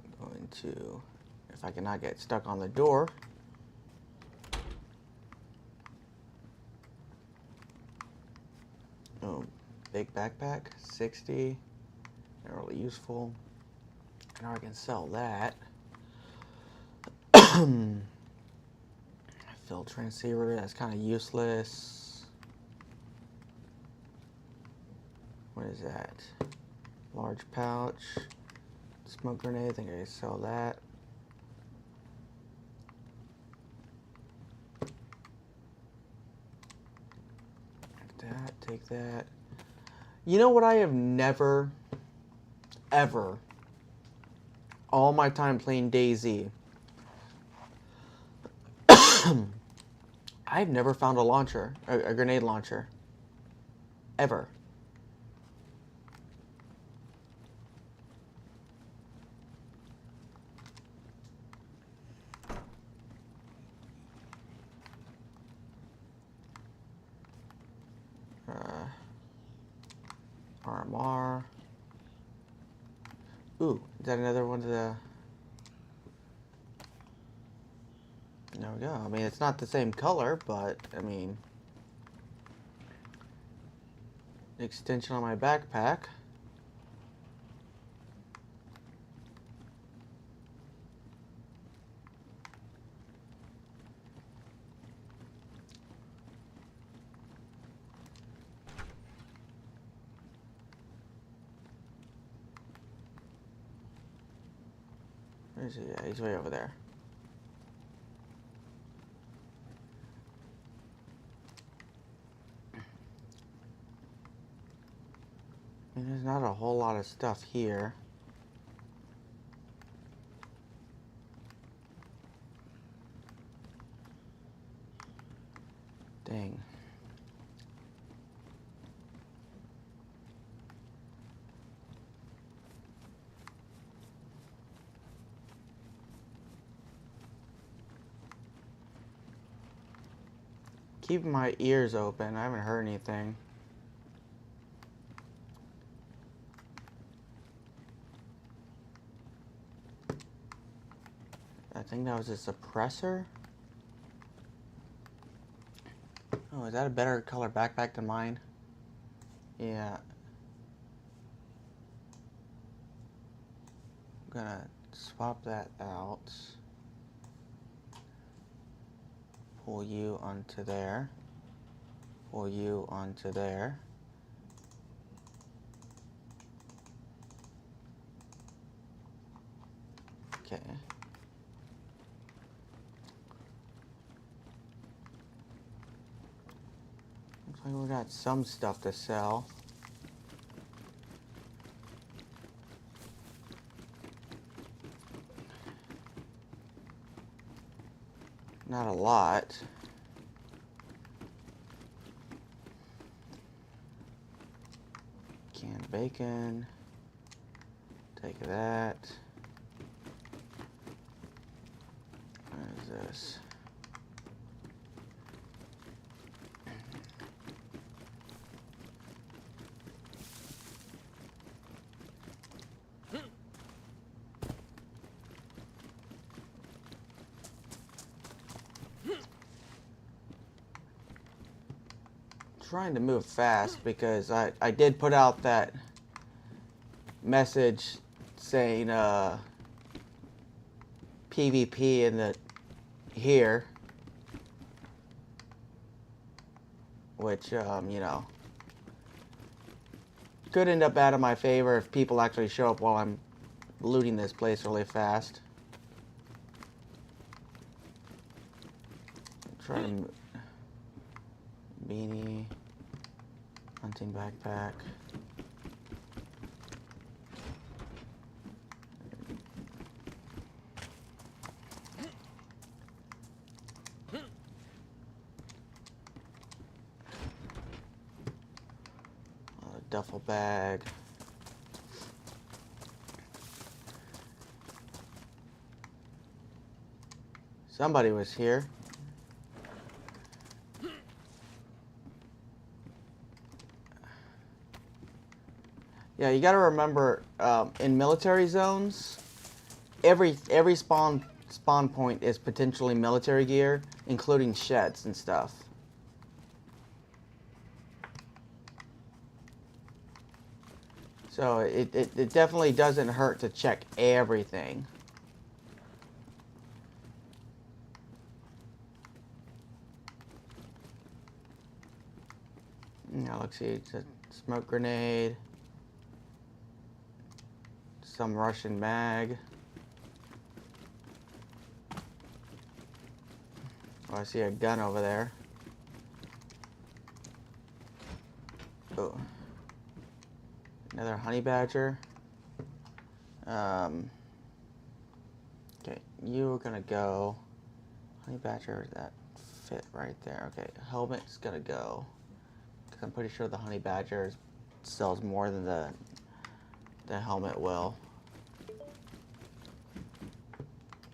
I'm going to... If I cannot get stuck on the door... Oh, big backpack, 60, not really useful. Now I can sell that. Fill transceiver, that's kind of useless. What is that? Large pouch, smoke grenade, I think I can sell that. Take that. You know what I have never, ever, all my time playing DayZ, I've never found a launcher, a grenade launcher. Ever. RMR. Ooh, is that another one of the... There we go. I mean, it's not the same color, but, I mean... Extension on my backpack. Where is he? Yeah, he's way over there. There's not a whole lot of stuff here. Dang. Keeping my ears open. I haven't heard anything. I think that was a suppressor. Oh, is that a better color backpack than mine? Yeah. I'm gonna swap that out. Pull you onto there. Pull you onto there. Okay. Looks like we got some stuff to sell. Not a lot. Canned bacon. Take that. What is this? Trying to move fast because I did put out that message saying PvP in the here, which you know, could end up out of my favor if people actually show up while I'm looting this place really fast. Try to beanie, hunting backpack. Duffel bag. Somebody was here. Yeah, you got to remember, in military zones, every spawn point is potentially military gear, including sheds and stuff. So it definitely doesn't hurt to check everything. Now let's see, it's a smoke grenade. Some Russian mag. Oh, I see a gun over there. Oh. Another honey badger. Okay, you're gonna go. Honey badger, that fit right there. Okay, helmet's gonna go. Because I'm pretty sure the honey badger sells more than the helmet will.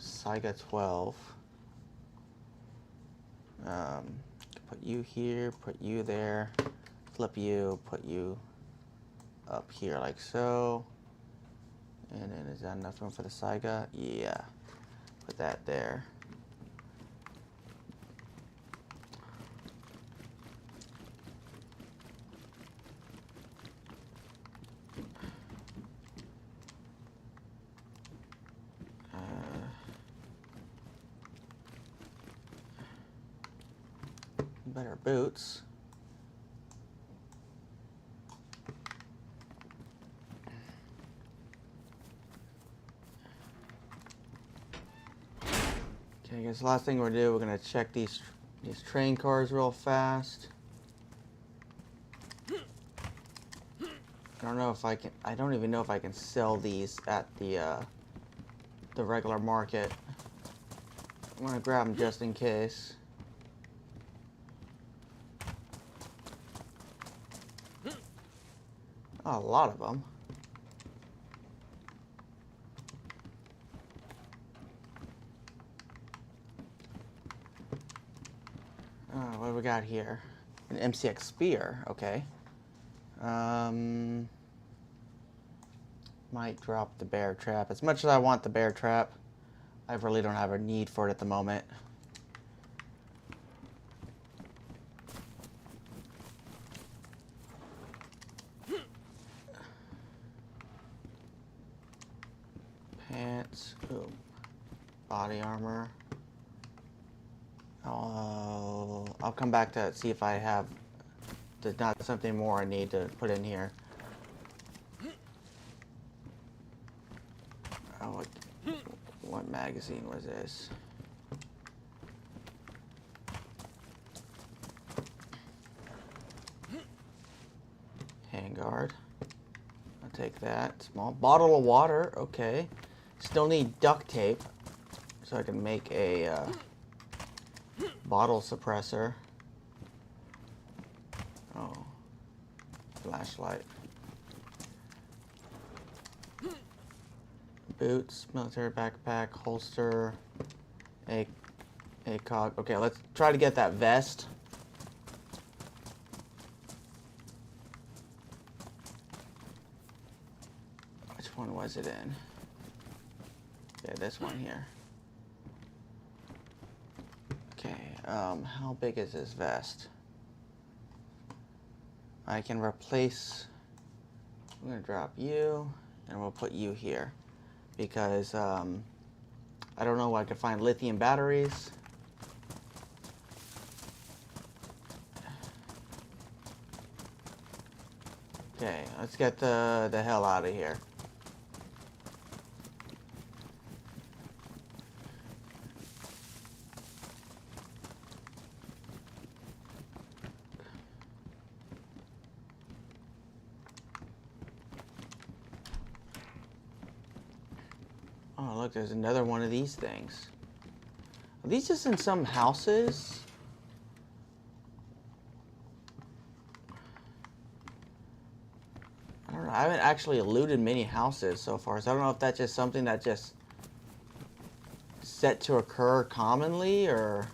Saiga 12. Put you here, put you there, flip you, put you up here like so. And then is that enough room for the Saiga? Yeah. Put that there. Better boots. Okay, I guess the last thing we're gonna do, we're gonna check these train cars real fast. don't know if I can. I don't even know if I can sell these at the regular market. I'm gonna grab them just in case. Oh, a lot of them. What do we got here? An MCX spear. Okay. Might drop the bear trap. As much as I want the bear trap, I really don't have a need for it at the moment. Pants. Ooh. Body armor. I'll come back to see if I have not something more I need to put in here. Oh, what magazine was this? Handguard. I'll take that. Small bottle of water. Okay. Still need duct tape so I can make a bottle suppressor. Oh. Flashlight. Boots, military backpack, holster, ACOG. Okay, let's try to get that vest. Which one was it in? Yeah, this one here. Okay, how big is this vest? I can replace, I'm gonna drop you, and we'll put you here. Because, I don't know where I could find lithium batteries. Okay, let's get the hell out of here. Oh, look, there's another one of these things. Are these just in some houses? I don't know. I haven't actually looted many houses so far, so I don't know if that's just something that just set to occur commonly, or...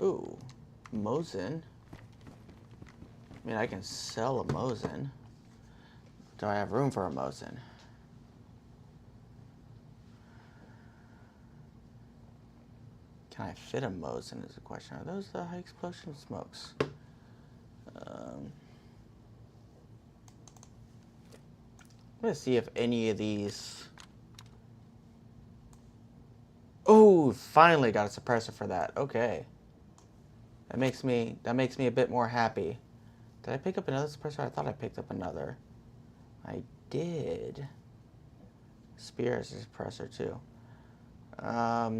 Ooh, Mosin. I mean, I can sell a Mosin. Do I have room for a Mosin? Can I fit a Mosin is the question. Are those the high explosion smokes? I'm gonna see if any of these... Oh, finally got a suppressor for that. Okay. That makes me a bit more happy. Did I pick up another suppressor? I thought I picked up another. I did. Spear is a suppressor too. I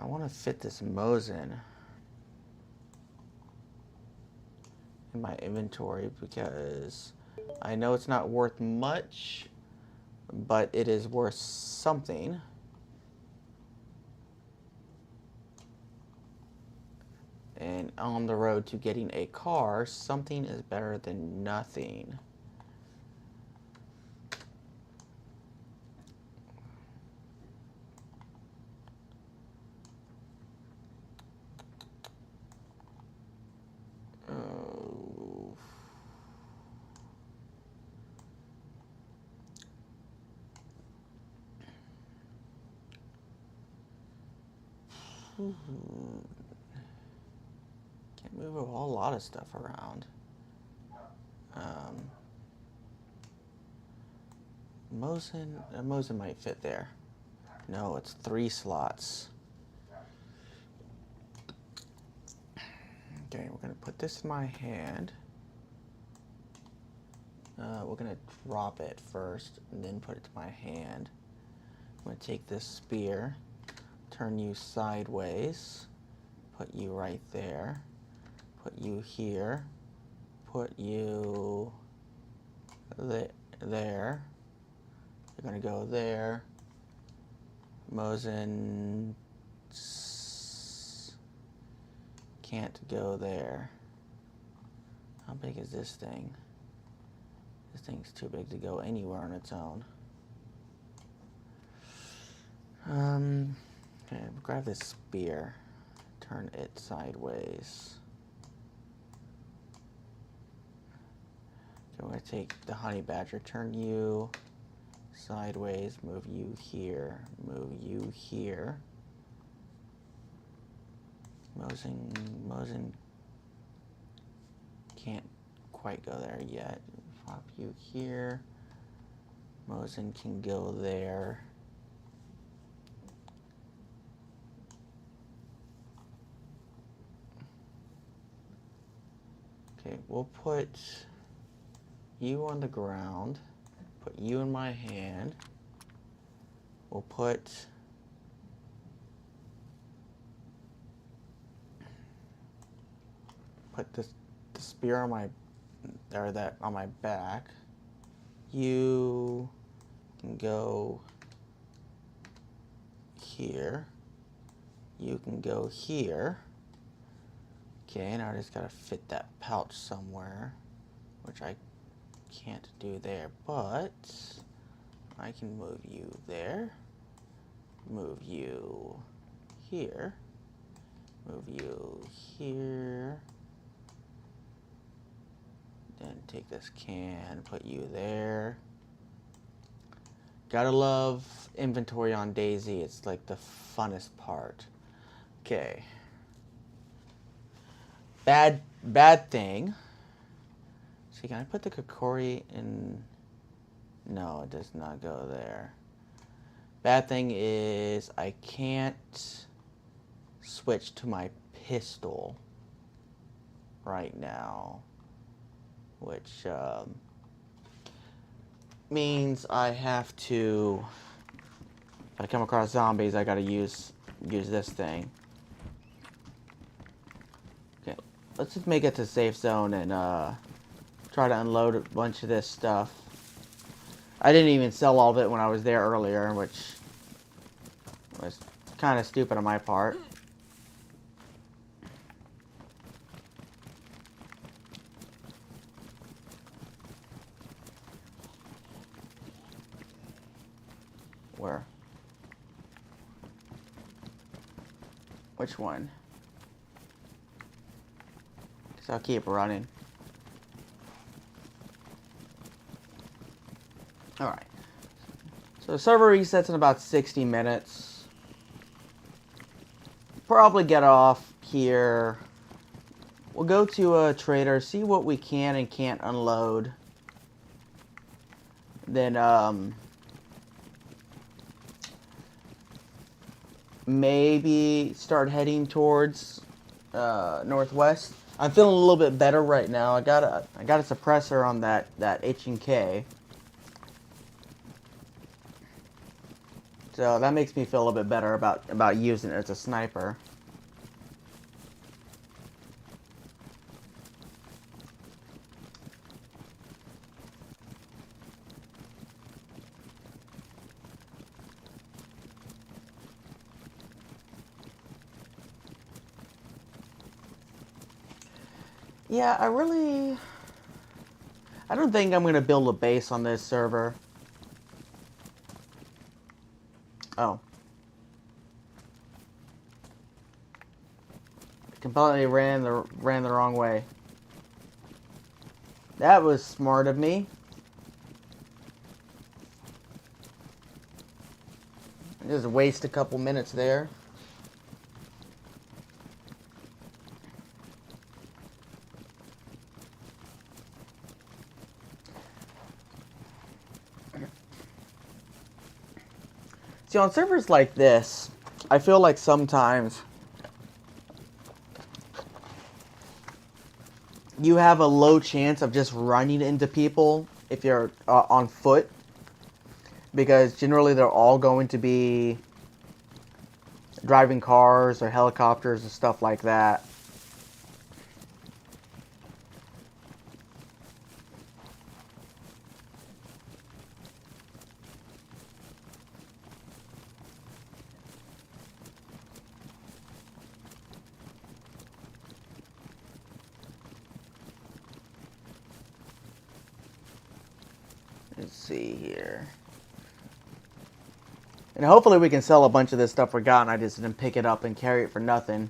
want to fit this Mosin in my inventory because I know it's not worth much, but it is worth something. And on the road to getting a car, something is better than nothing. Oh. Can't move a whole lot of stuff around. Mosin might fit there. No, it's 3 slots. Okay, we're going to put this in my hand. We're going to drop it first and then put it to my hand. I'm going to take this spear, turn you sideways, put you right there, put you here, put you there. You're going to go there. Mosin can't go there. How big is this thing? This thing's too big to go anywhere on its own. Okay, grab this spear, turn it sideways. Okay, we're going to take the honey badger, turn you sideways, move you here, move you here. Mosin can't quite go there yet. Pop you here. Mosin can go there. Okay, we'll put you on the ground. Put you in my hand. We'll put the spear on my on my back. You can go here. You can go here. Okay, now I just gotta fit that pouch somewhere, which I can't do there, but I can move you there, move you here, move you here, then take this can, put you there. Gotta love inventory on DayZ. It's like the funnest part. Okay. Bad thing. See, can I put the Kokori in? No, it does not go there. Bad thing is I can't switch to my pistol right now, which means I have to, if I come across zombies, I gotta use this thing. Okay, let's just make it to safe zone and try to unload a bunch of this stuff. I didn't even sell all of it when I was there earlier, which was kind of stupid on my part. Where? Which one? Because I'll keep running. Alright. So the server resets in about 60 minutes. Probably get off here. We'll go to a trader, see what we can and can't unload. Then, maybe start heading towards northwest. I'm feeling a little bit better right now. I got a suppressor on that H&K. So that makes me feel a little bit better about using it as a sniper. Yeah, I don't think I'm going to build a base on this server. Oh. Completely ran the wrong way. That was smart of me. Just waste a couple minutes there. See, on servers like this, I feel like sometimes you have a low chance of just running into people if you're on foot, because generally they're all going to be driving cars or helicopters and stuff like that. Let's see here. And hopefully we can sell a bunch of this stuff we got and I just didn't pick it up and carry it for nothing.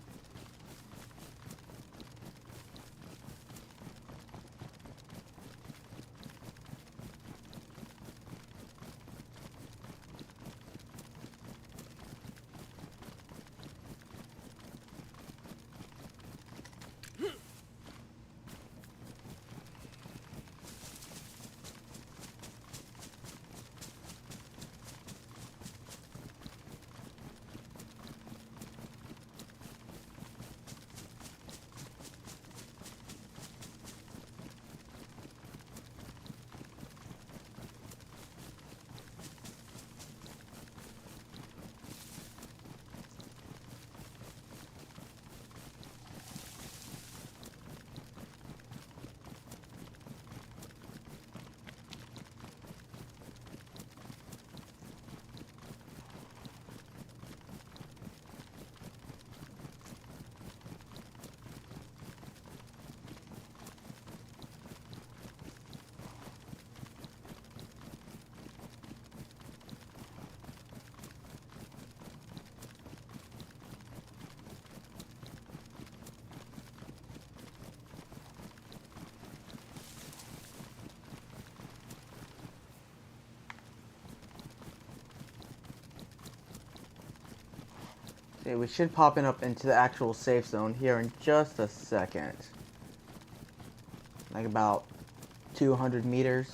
Okay, we should pop up into the actual safe zone here in just a second. Like about 200 meters.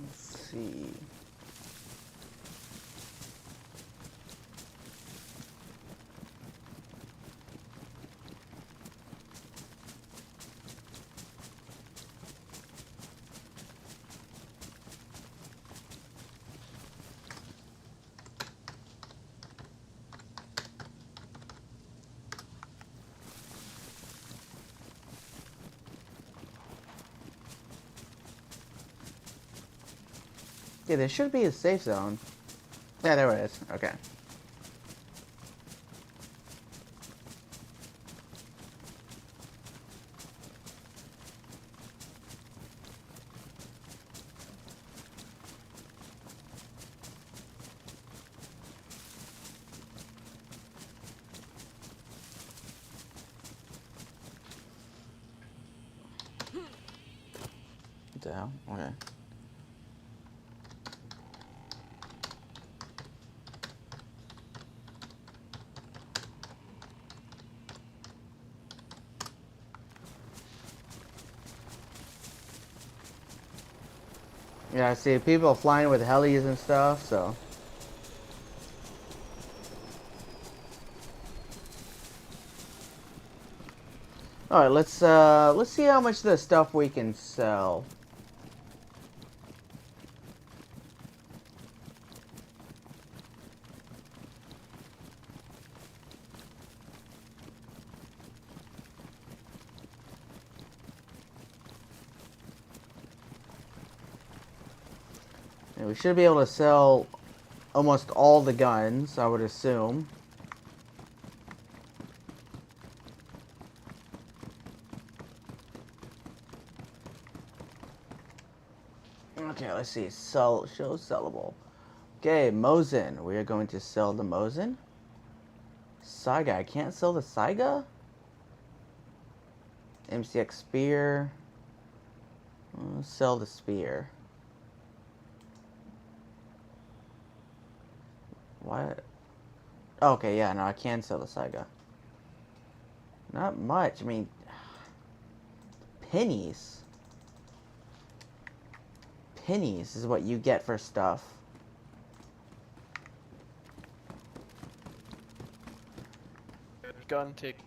Let's see. Yeah, there should be a safe zone. Yeah, there it is. Okay. What the hell? Okay. Yeah, I see people flying with helis and stuff, so. Alright, let's see how much of this stuff we can sell. And we should be able to sell almost all the guns, I would assume. Okay, let's see. Show sellable. Okay, Mosin. We are going to sell the Mosin. Saiga. I can't sell the Saiga? MCX Spear. Sell the Spear. What? Okay, yeah, no, I can sell the Saiga. Not much. I mean, pennies. Pennies is what you get for stuff. Gun take.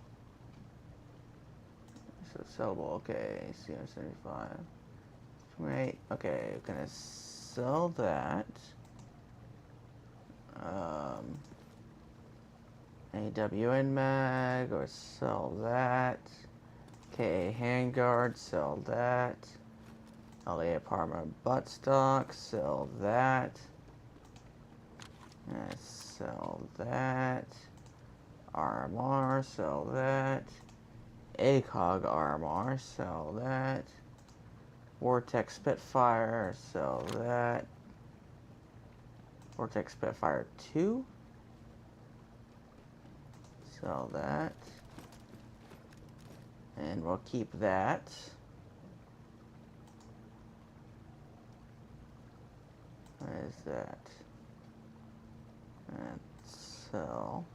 So sellable, okay, CR75. Right, okay, gonna sell that. AWN mag, or sell that. KA handguard, sell that. LA Parma buttstock, sell that. Sell that. RMR, sell that. ACOG RMR, sell that. Vortex Spitfire, sell that. Vortex Spitfire 2, sell that. And we'll keep that. What is that? And sell.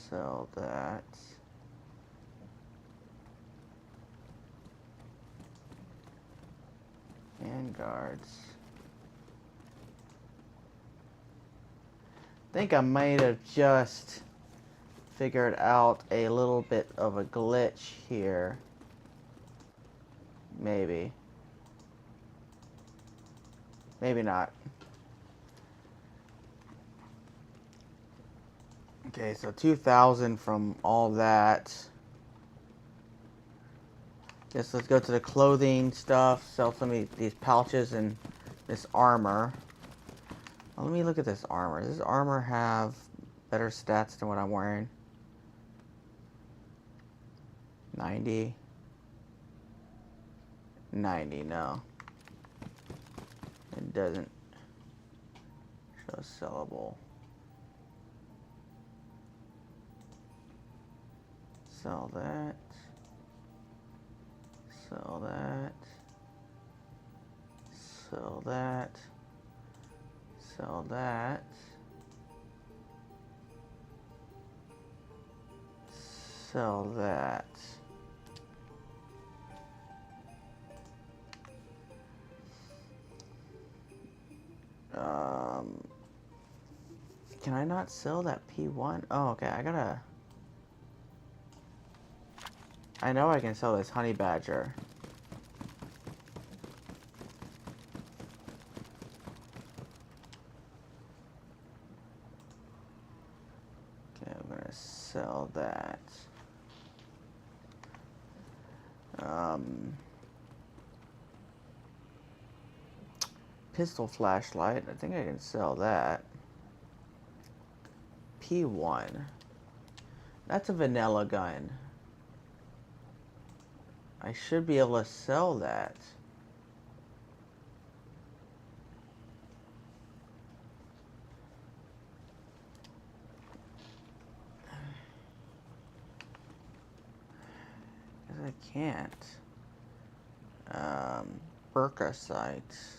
Sell that. Handguards. I think I might have just figured out a little bit of a glitch here. Maybe. Maybe not. Okay, so 2,000 from all that. Guess let's go to the clothing stuff. Sell some of these pouches and this armor. Well, let me look at this armor. Does this armor have better stats than what I'm wearing? 90. 90, no. It doesn't show sellable. Sell that. Sell that. Sell that. Sell that. Sell that. Can I not sell that P1? Oh, okay, I know I can sell this honey badger. Okay, I'm gonna sell that. Pistol flashlight. I think I can sell that. P1. That's a vanilla gun. I should be able to sell that. I can't. Burka sights.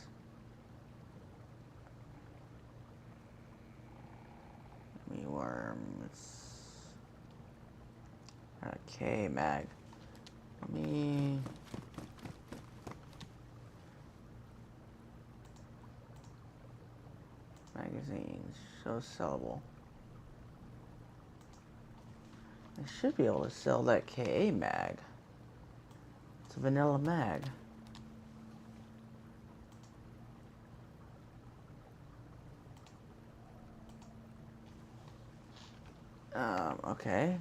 Worms. Okay, mag. Let me. Magazines. Show sellable. I should be able to sell that KA mag. It's a vanilla mag. Okay.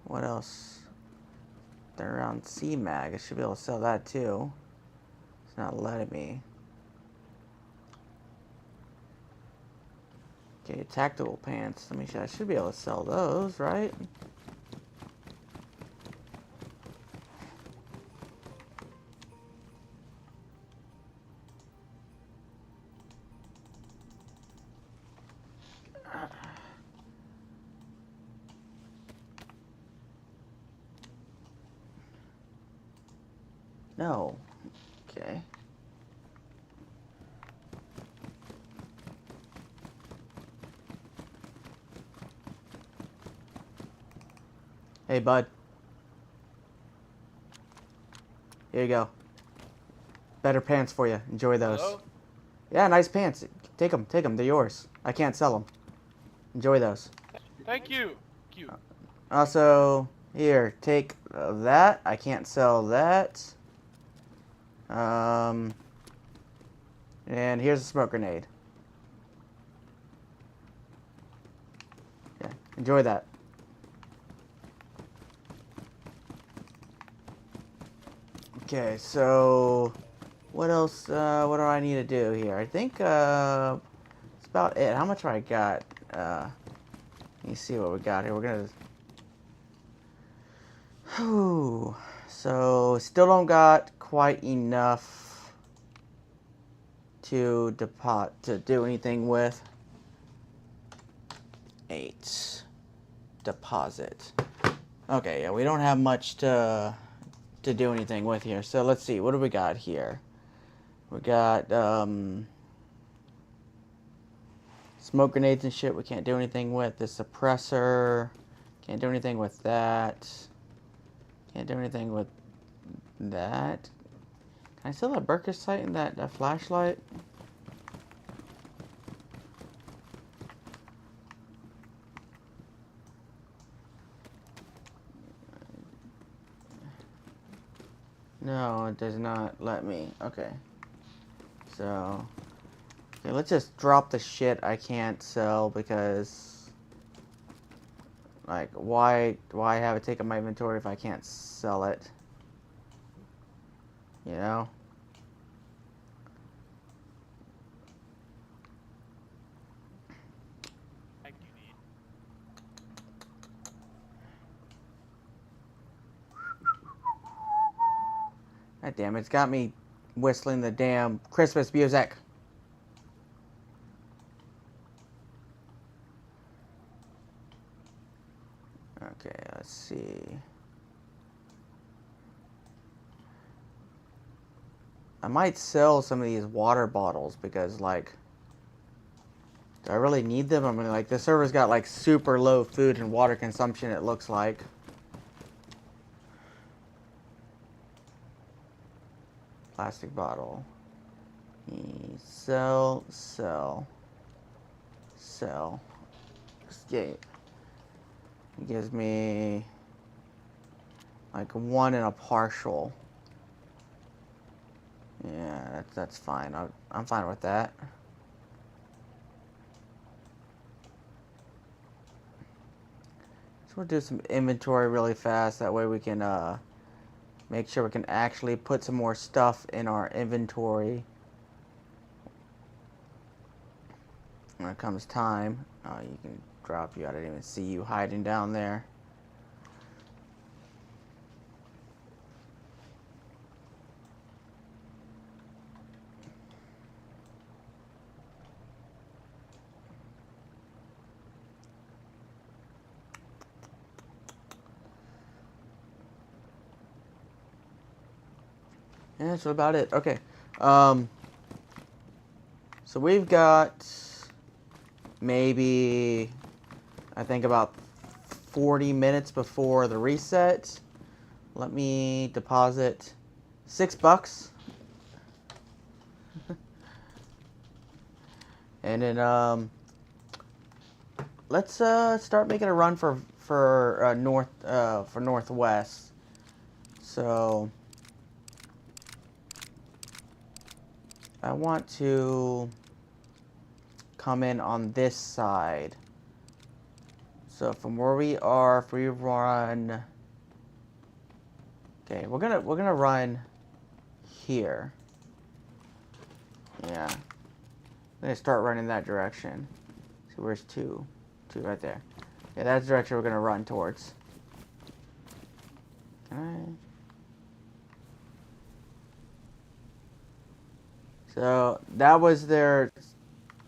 What else? They're around C mag. I should be able to sell that too. It's not letting me. Okay, tactical pants. Let me see. I should be able to sell those, right? No. Okay. Hey, bud. Here you go. Better pants for you. Enjoy those. Hello? Yeah, nice pants. Take them. Take them. They're yours. I can't sell them. Enjoy those. Thank you. Cute. Also, here, take that. I can't sell that. And here's a smoke grenade. Yeah, enjoy that. Okay, so what else? What do I need to do here? I think it's about it. How much I got? Let me see what we got here. We're gonna. Whew. So still don't got quite enough to do anything with. 8 deposit. Okay, yeah, we don't have much to do anything with here. So let's see, what do we got here? We got smoke grenades and shit we can't do anything with. The suppressor, can't do anything with that. Can't do anything with that. Can I sell that burger sight and that flashlight? No, it does not let me. Okay. So, okay, let's just drop the shit I can't sell because, like, why have it take up my inventory if I can't sell it? You know? Thank you, dude. God damn it, it's got me whistling the damn Christmas music. Okay, let's see. I might sell some of these water bottles because, like, do I really need them? I mean, like, the server's got, like, super low food and water consumption, it looks like. Plastic bottle. Sell. Escape. It gives me like 1 and a partial. Yeah, that's fine. I'm fine with that. So we'll do some inventory really fast. That way we can make sure we can actually put some more stuff in our inventory when it comes time. Oh, you can drop you. I didn't even see you hiding down there. Yeah, that's about it. Okay. So we've got maybe, I think, about 40 minutes before the reset. Let me deposit $6. And then let's start making a run for northwest. So I want to come in on this side. So from where we are, if we run, okay, we're gonna run here. Yeah, I'm gonna start running that direction. So where's two? Two right there. Yeah, that's the direction we're gonna run towards. Alright. So that was their.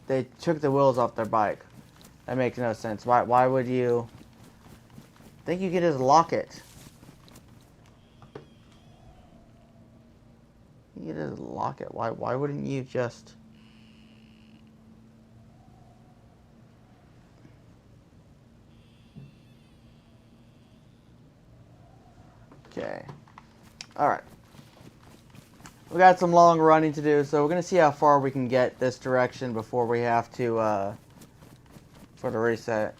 They took the wheels off their bike. That makes no sense. Why would you? I think you could just lock it. You could just lock it. Why wouldn't you just? Okay. Alright. We got some long running to do, so we're going to see how far we can get this direction before we have to, for the reset.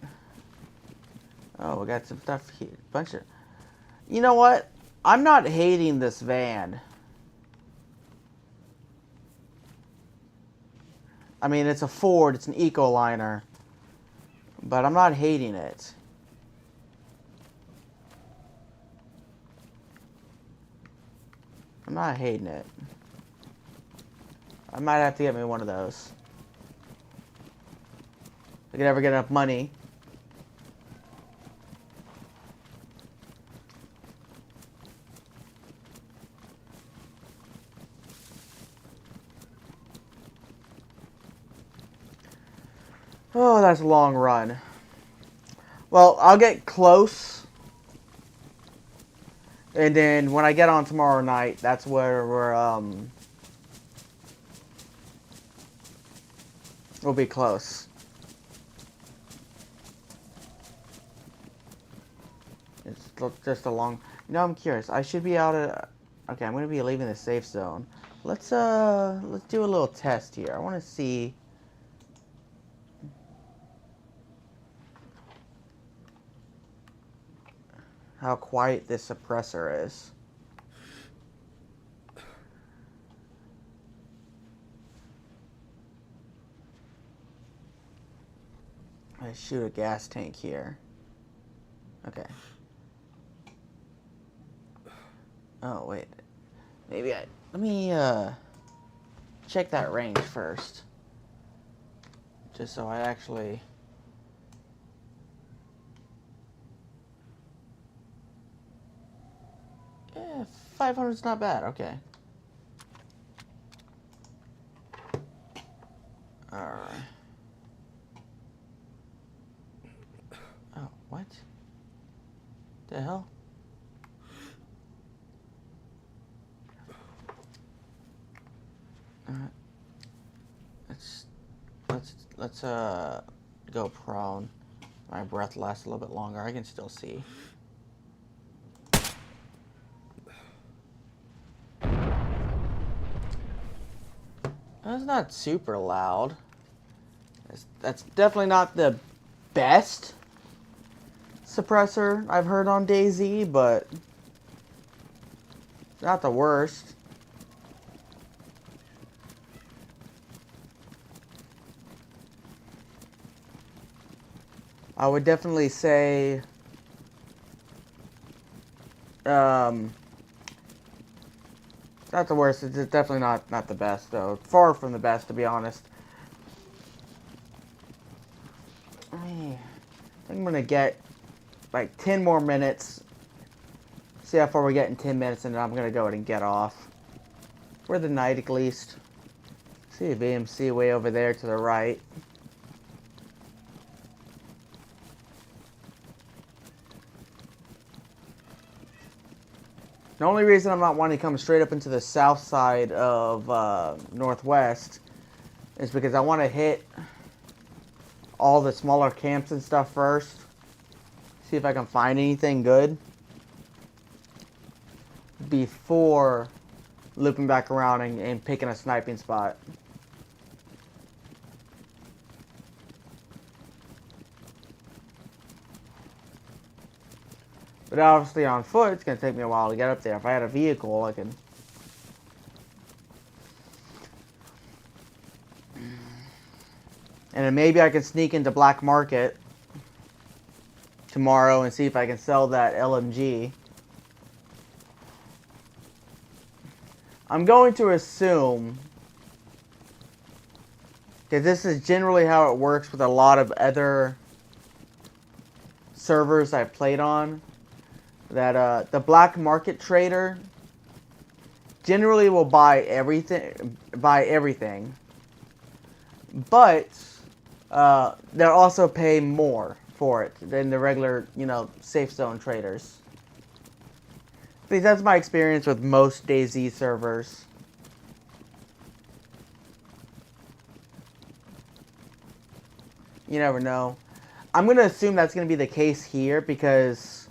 Oh, we got some stuff here. Bunch of... You know what? I'm not hating this van. I mean, it's a Ford, it's an Ecoliner. But I'm not hating it. I'm not hating it. I might have to get me one of those. If I could ever get enough money. Oh, that's a long run. Well, I'll get close. And then when I get on tomorrow night, that's where we'll be close. It's just a long... You know, I'm curious. I should be out at... Okay, I'm going to be leaving the safe zone. Let's do a little test here. I want to see... how quiet this suppressor is. I shoot a gas tank here. Okay. Oh, wait. Maybe let me, check that range first. Just so I actually... Yeah, 500's not bad. Okay. Alright. Oh, what? The hell? Let's go prone. My breath lasts a little bit longer. I can still see. That's not super loud. That's definitely not the best suppressor I've heard on DayZ, but not the worst. I would definitely say not the worst. It's definitely not the best, though. Far from the best, to be honest. I think I'm gonna get like 10 more minutes. See how far we get in 10 minutes, and then I'm gonna go ahead and get off for the night, at least. See a VMC way over there to the right. The only reason I'm not wanting to come straight up into the south side of Northwest is because I want to hit all the smaller camps and stuff first. See if I can find anything good before looping back around and picking a sniping spot. But obviously on foot, it's going to take me a while to get up there. If I had a vehicle, I could... And then maybe I can sneak into Black Market tomorrow and see if I can sell that LMG. I'm going to assume Because this is generally how it works with a lot of other servers I played on. That the black market trader generally will buy everything, but they'll also pay more for it than the regular, safe zone traders. Because that's my experience with most DayZ servers. You never know. I'm going to assume that's going to be the case here because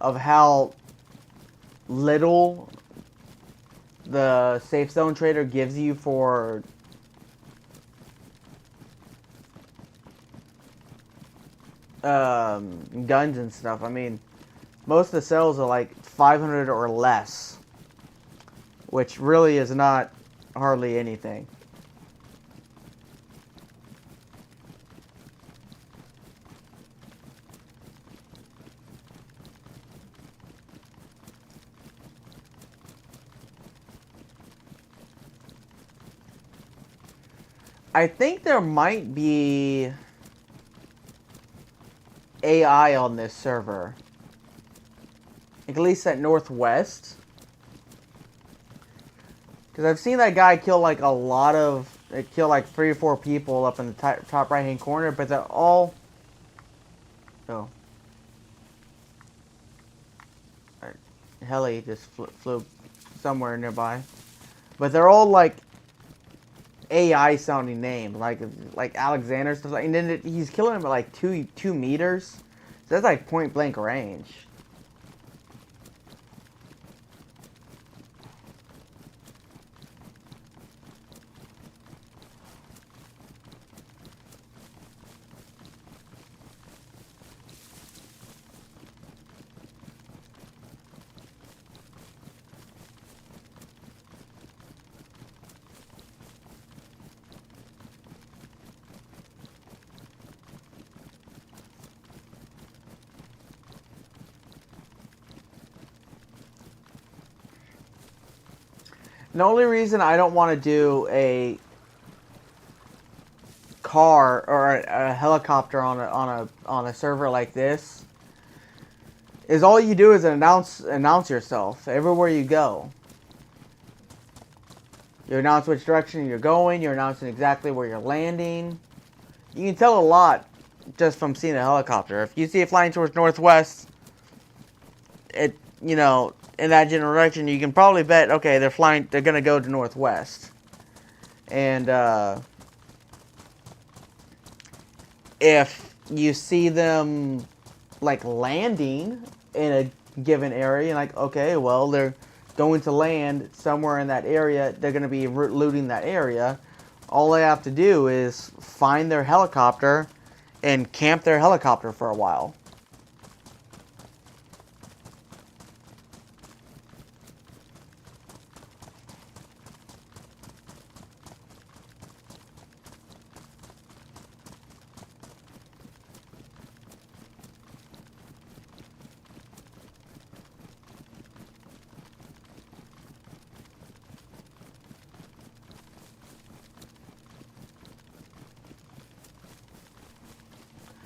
of how little the safe zone trader gives you for guns and stuff. I mean, most of the sales are like 500 or less, which really is not hardly anything. I think there might be AI on this server. At least at Northwest. Because I've seen that guy kill like kill like 3 or 4 people up in the top right hand corner, but they're all... Oh. Heli just flew somewhere nearby. But they're all like AI sounding names, like Alexander stuff. And then he's killing him at like 2 meters. So that's like point blank range. The only reason I don't want to do a car or a helicopter on a server like this is all you do is announce yourself everywhere you go. You announce which direction you're going. You're announcing exactly where you're landing. You can tell a lot just from seeing a helicopter. If you see it flying towards Northwest, in that general direction, you can probably bet, okay, they're going to go to Northwest. And if you see them like landing in a given area, you're like, okay, well, they're going to land somewhere in that area. They're going to be looting that area. All they have to do is find their helicopter and camp their helicopter for a while.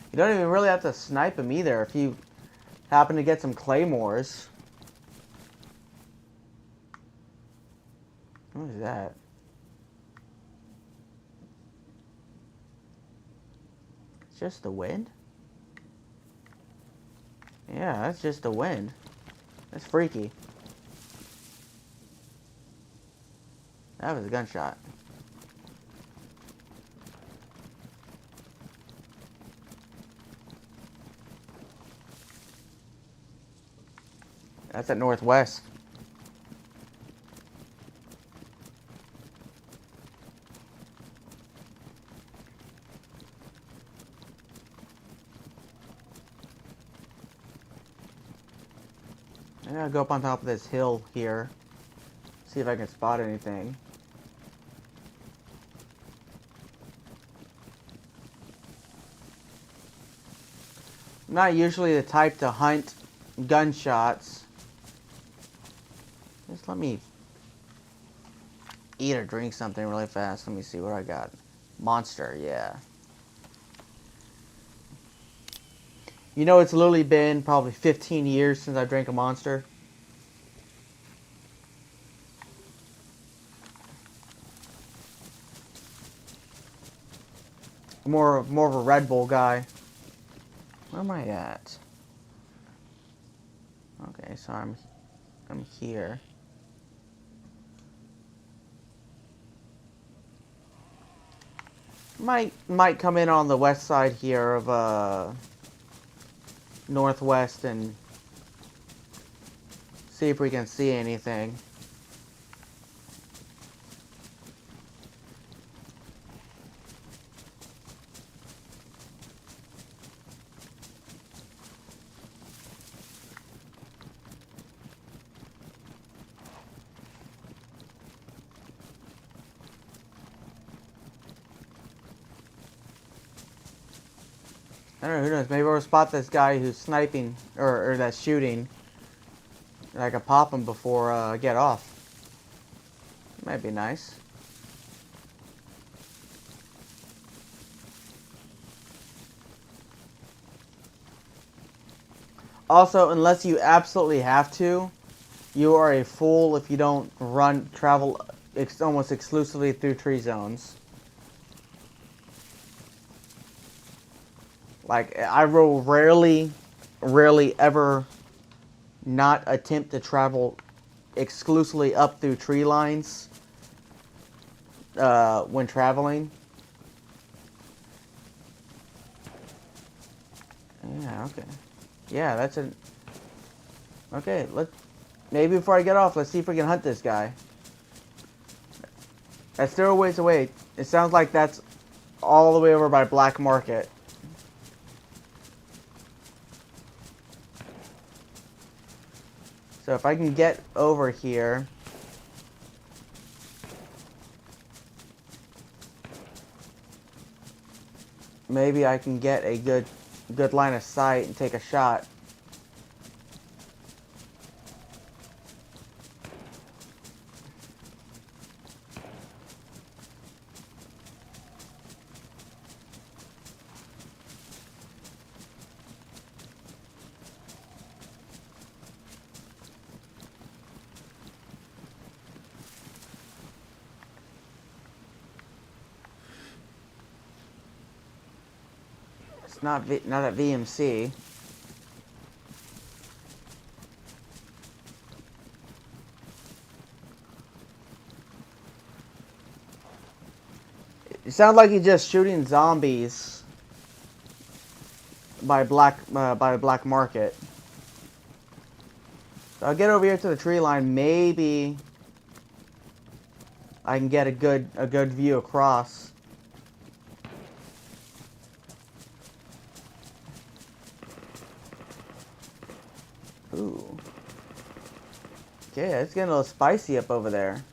You don't even really have to snipe them either if you happen to get some claymores. What is that? It's just the wind? Yeah, that's just the wind. That's freaky. That was a gunshot. That's at Northwest. I gotta go up on top of this hill here. See if I can spot anything. I'm not usually the type to hunt gunshots. Just let me eat or drink something really fast. Let me see what I got. Monster, yeah. You know, it's literally been probably 15 years since I drank a Monster. More of a Red Bull guy. Where am I at? Okay, so I'm here. Might come in on the west side here of northwest and see if we can see anything. I don't know, who knows? Maybe we'll spot this guy who's sniping or that's shooting. And I can pop him before I get off. Might be nice. Also, unless you absolutely have to, you are a fool if you don't travel almost exclusively through tree zones. Like, I will rarely ever not attempt to travel exclusively up through tree lines when traveling. Yeah, okay. Yeah, that's it. Okay, maybe before I get off, let's see if we can hunt this guy. That's still a ways away. It sounds like that's all the way over by Black Market. So if I can get over here, maybe I can get a good line of sight and take a shot. It's not at VMC. It sounds like he's just shooting zombies by Black Market. So I'll get over here to the tree line. Maybe I can get a good view across. Ooh. Okay, it's getting a little spicy up over there.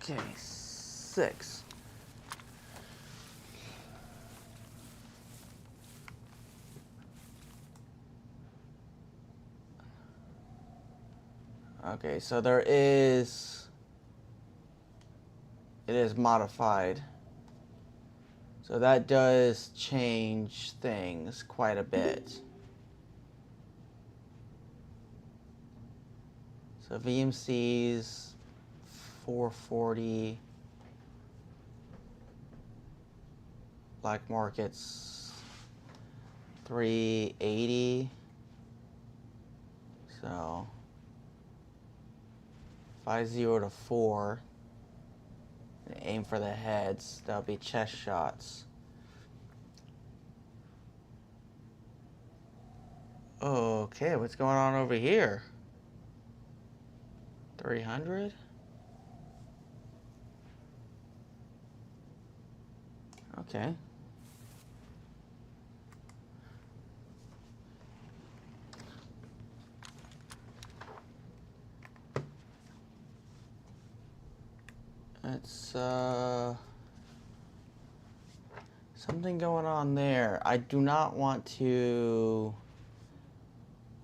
Okay, 6. Okay, so it is modified. So that does change things quite a bit. So VMC's 440. Black Market's 380. So 5-0 to 4. And aim for the heads. That'll be chest shots. Okay, what's going on over here? 300? Okay. Let's, something going on there. I do not want to,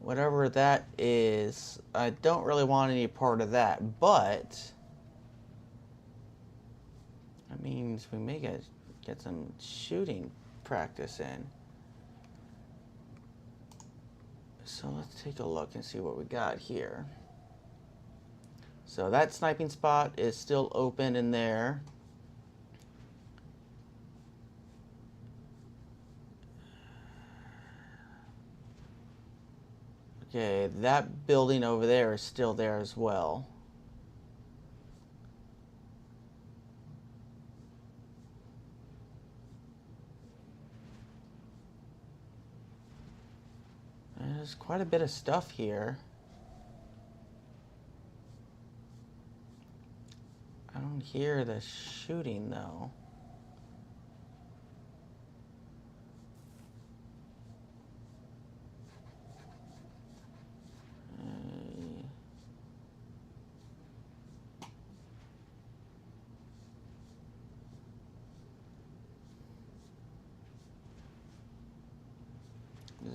whatever that is, I don't really want any part of that, but that means we may get some shooting practice in. So let's take a look and see what we got here. So that sniping spot is still open in there. Okay, that building over there is still there as well. There's quite a bit of stuff here. I don't hear the shooting though.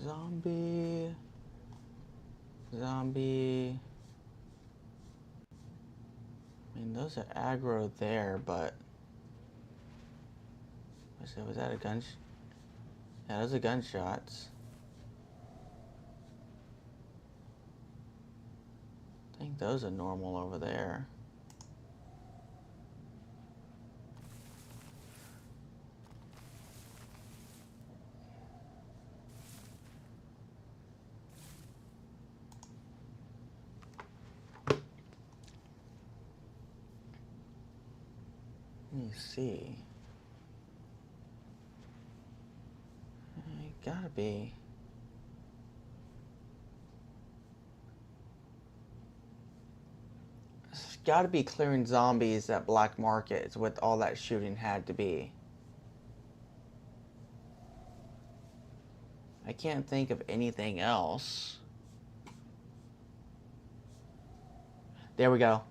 Zombie. Zombie. I mean, those are aggro there, but... Was that a gun? Yeah, those are gunshots. I think those are normal over there. Let me see. It gotta be. It's gotta be clearing zombies at Black Market. It's what all that shooting had to be. I can't think of anything else. There we go.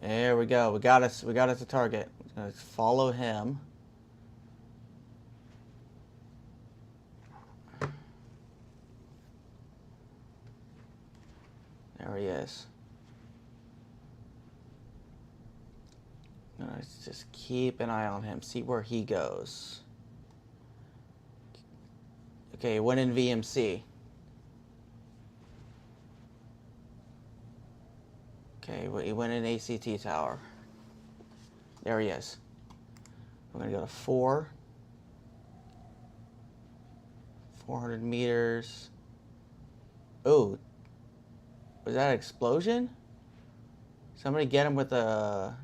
There we go. We got us a target. Let's follow him. There he is. Let's just keep an eye on him. See where he goes. Okay, went in VMC. Okay, he went in ACT tower. There he is. We're gonna go to 400 meters. Oh, was that an explosion? Somebody get him with a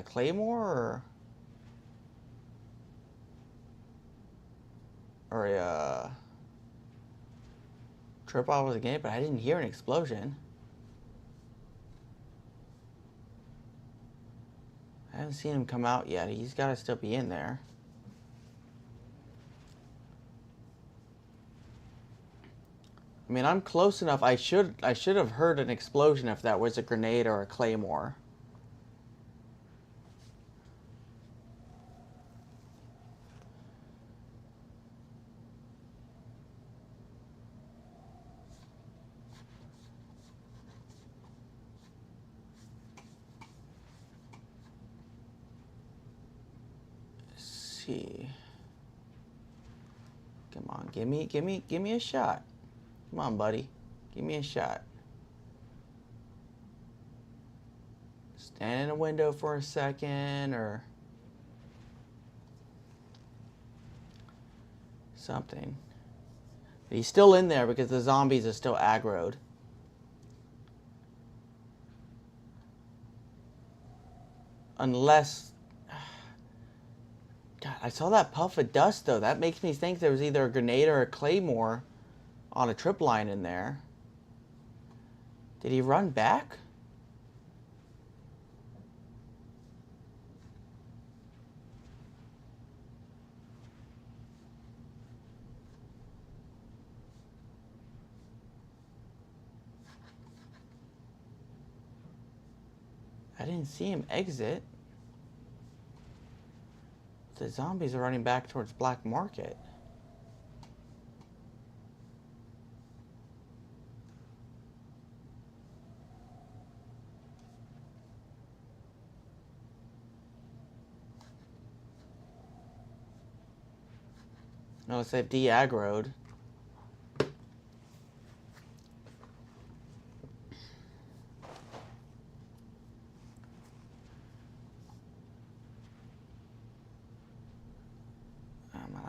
claymore or a trip off was a game, but I didn't hear an explosion. I haven't seen him come out yet. He's got to still be in there. I mean, I'm close enough. I should have heard an explosion if that was a grenade or a claymore. See. Come on, give me a shot. Come on, buddy. Give me a shot. Stand in a window for a second or something. But he's still in there because the zombies are still aggroed. Unless... God, I saw that puff of dust, though. That makes me think there was either a grenade or a claymore on a trip line in there. Did he run back? I didn't see him exit. The zombies are running back towards Black Market. Unless they've de-aggroed.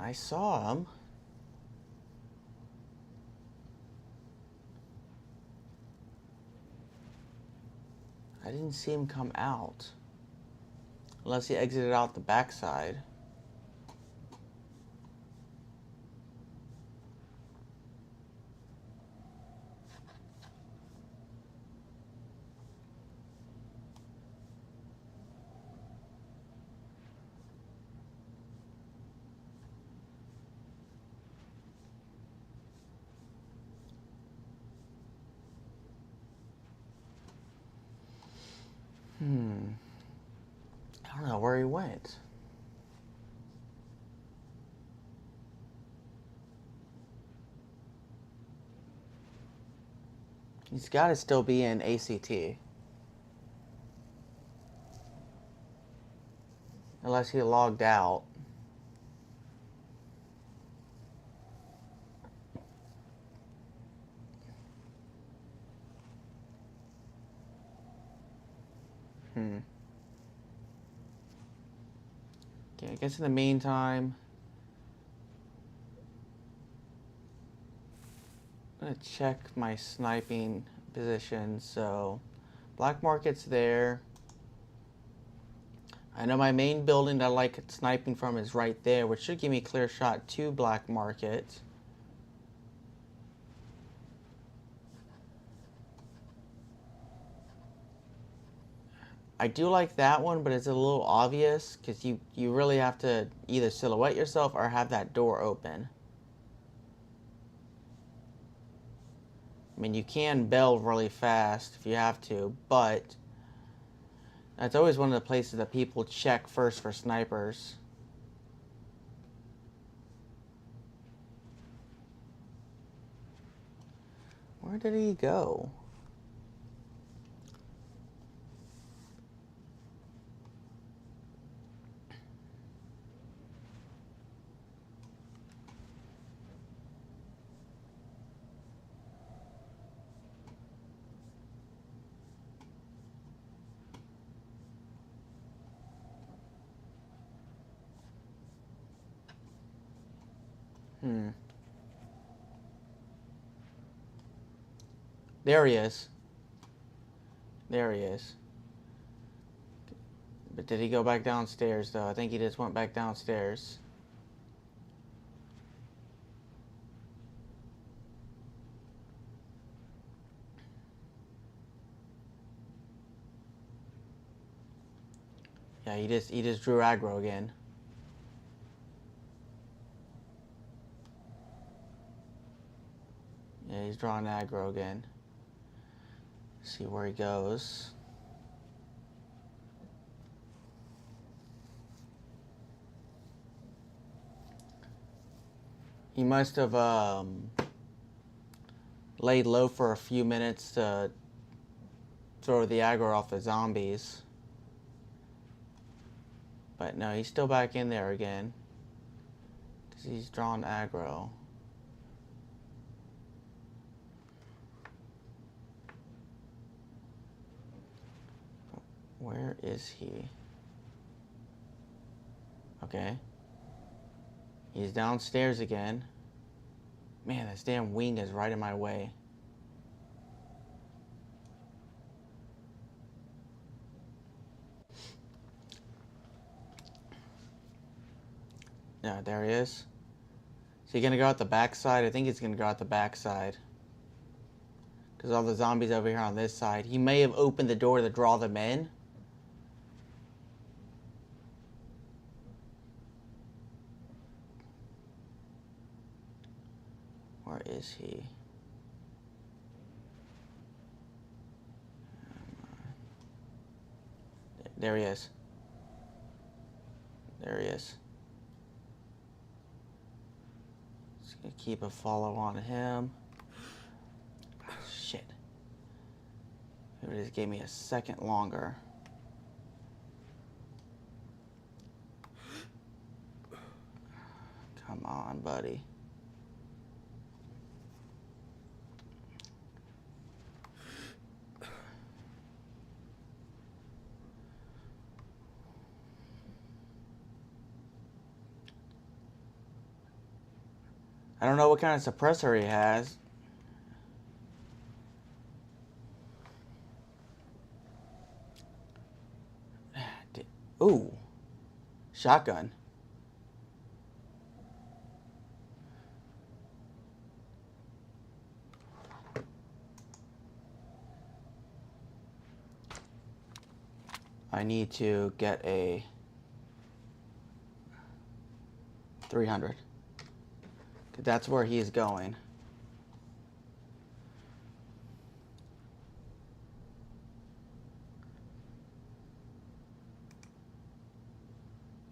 I saw him. I didn't see him come out. Unless he exited out the backside. I don't know where he went. He's got to still be in ACT. Unless he logged out. Okay, I guess in the meantime, I'm gonna check my sniping position. So, Black Market's there. I know my main building that I like sniping from is right there, which should give me a clear shot to Black Market. I do like that one, but it's a little obvious because you really have to either silhouette yourself or have that door open. I mean, you can bell really fast if you have to, but that's always one of the places that people check first for snipers. Where did he go? There he is. There he is. But did he go back downstairs, though? I think he just went back downstairs. Yeah, he just drew aggro again. Yeah, he's drawing aggro again. See where he goes. He must have laid low for a few minutes to throw the aggro off the zombies. But no, he's still back in there again. Because he's drawn aggro. Where is he? Okay. He's downstairs again. Man, this damn wing is right in my way. Yeah, there he is. Is he gonna go out the backside? I think he's gonna go out the backside. Because all the zombies over here on this side. He may have opened the door to draw them in. Where is he? There he is. There he is. Just gonna keep a follow on him. Oh, shit. It just gave me a second longer. Come on, buddy. I don't know what kind of suppressor he has. Ooh. Shotgun. I need to get a 300. That's where he's going.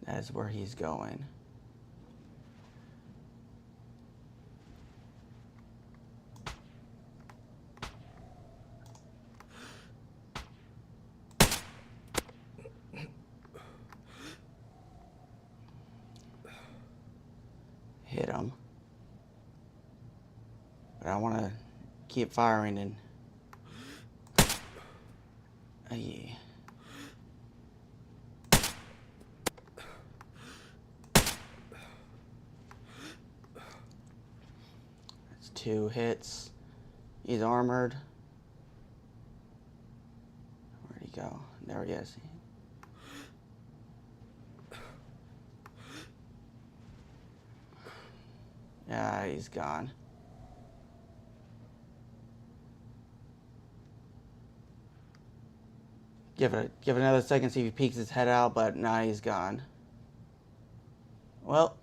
That is where he's going. Hit him. But I want to keep firing and... yeah. That's 2 hits. He's armored. Where'd he go? There he is. Yeah, he's gone. Give it another second, see if he peeks his head out, but nah, he's gone. Well.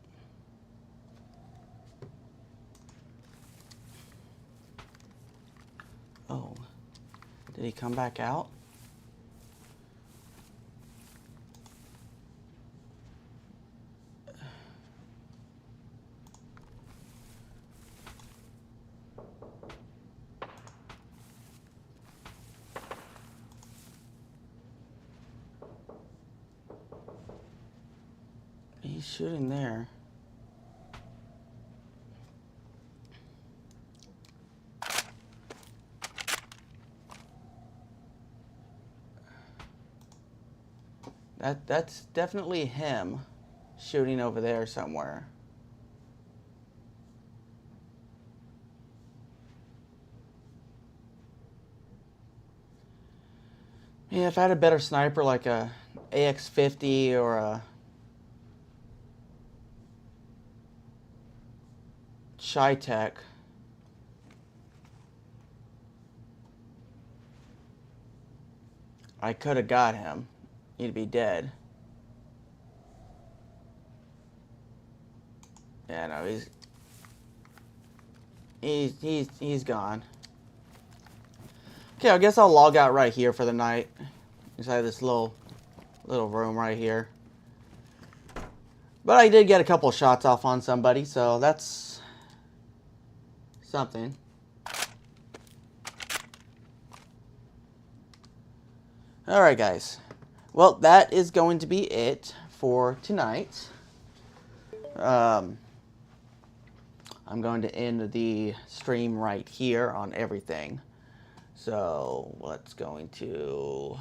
Oh. Did he come back out? He's shooting there. That's definitely him shooting over there somewhere. Yeah, if I had a better sniper like a AX-50 or a Chi-Tech, I could have got him. He'd be dead. Yeah, no, he's gone. Okay, I guess I'll log out right here for the night. Inside this little room right here. But I did get a couple shots off on somebody, so that's something. Alright, guys. Well, that is going to be it for tonight. I'm going to end the stream right here on everything. So, what's going to...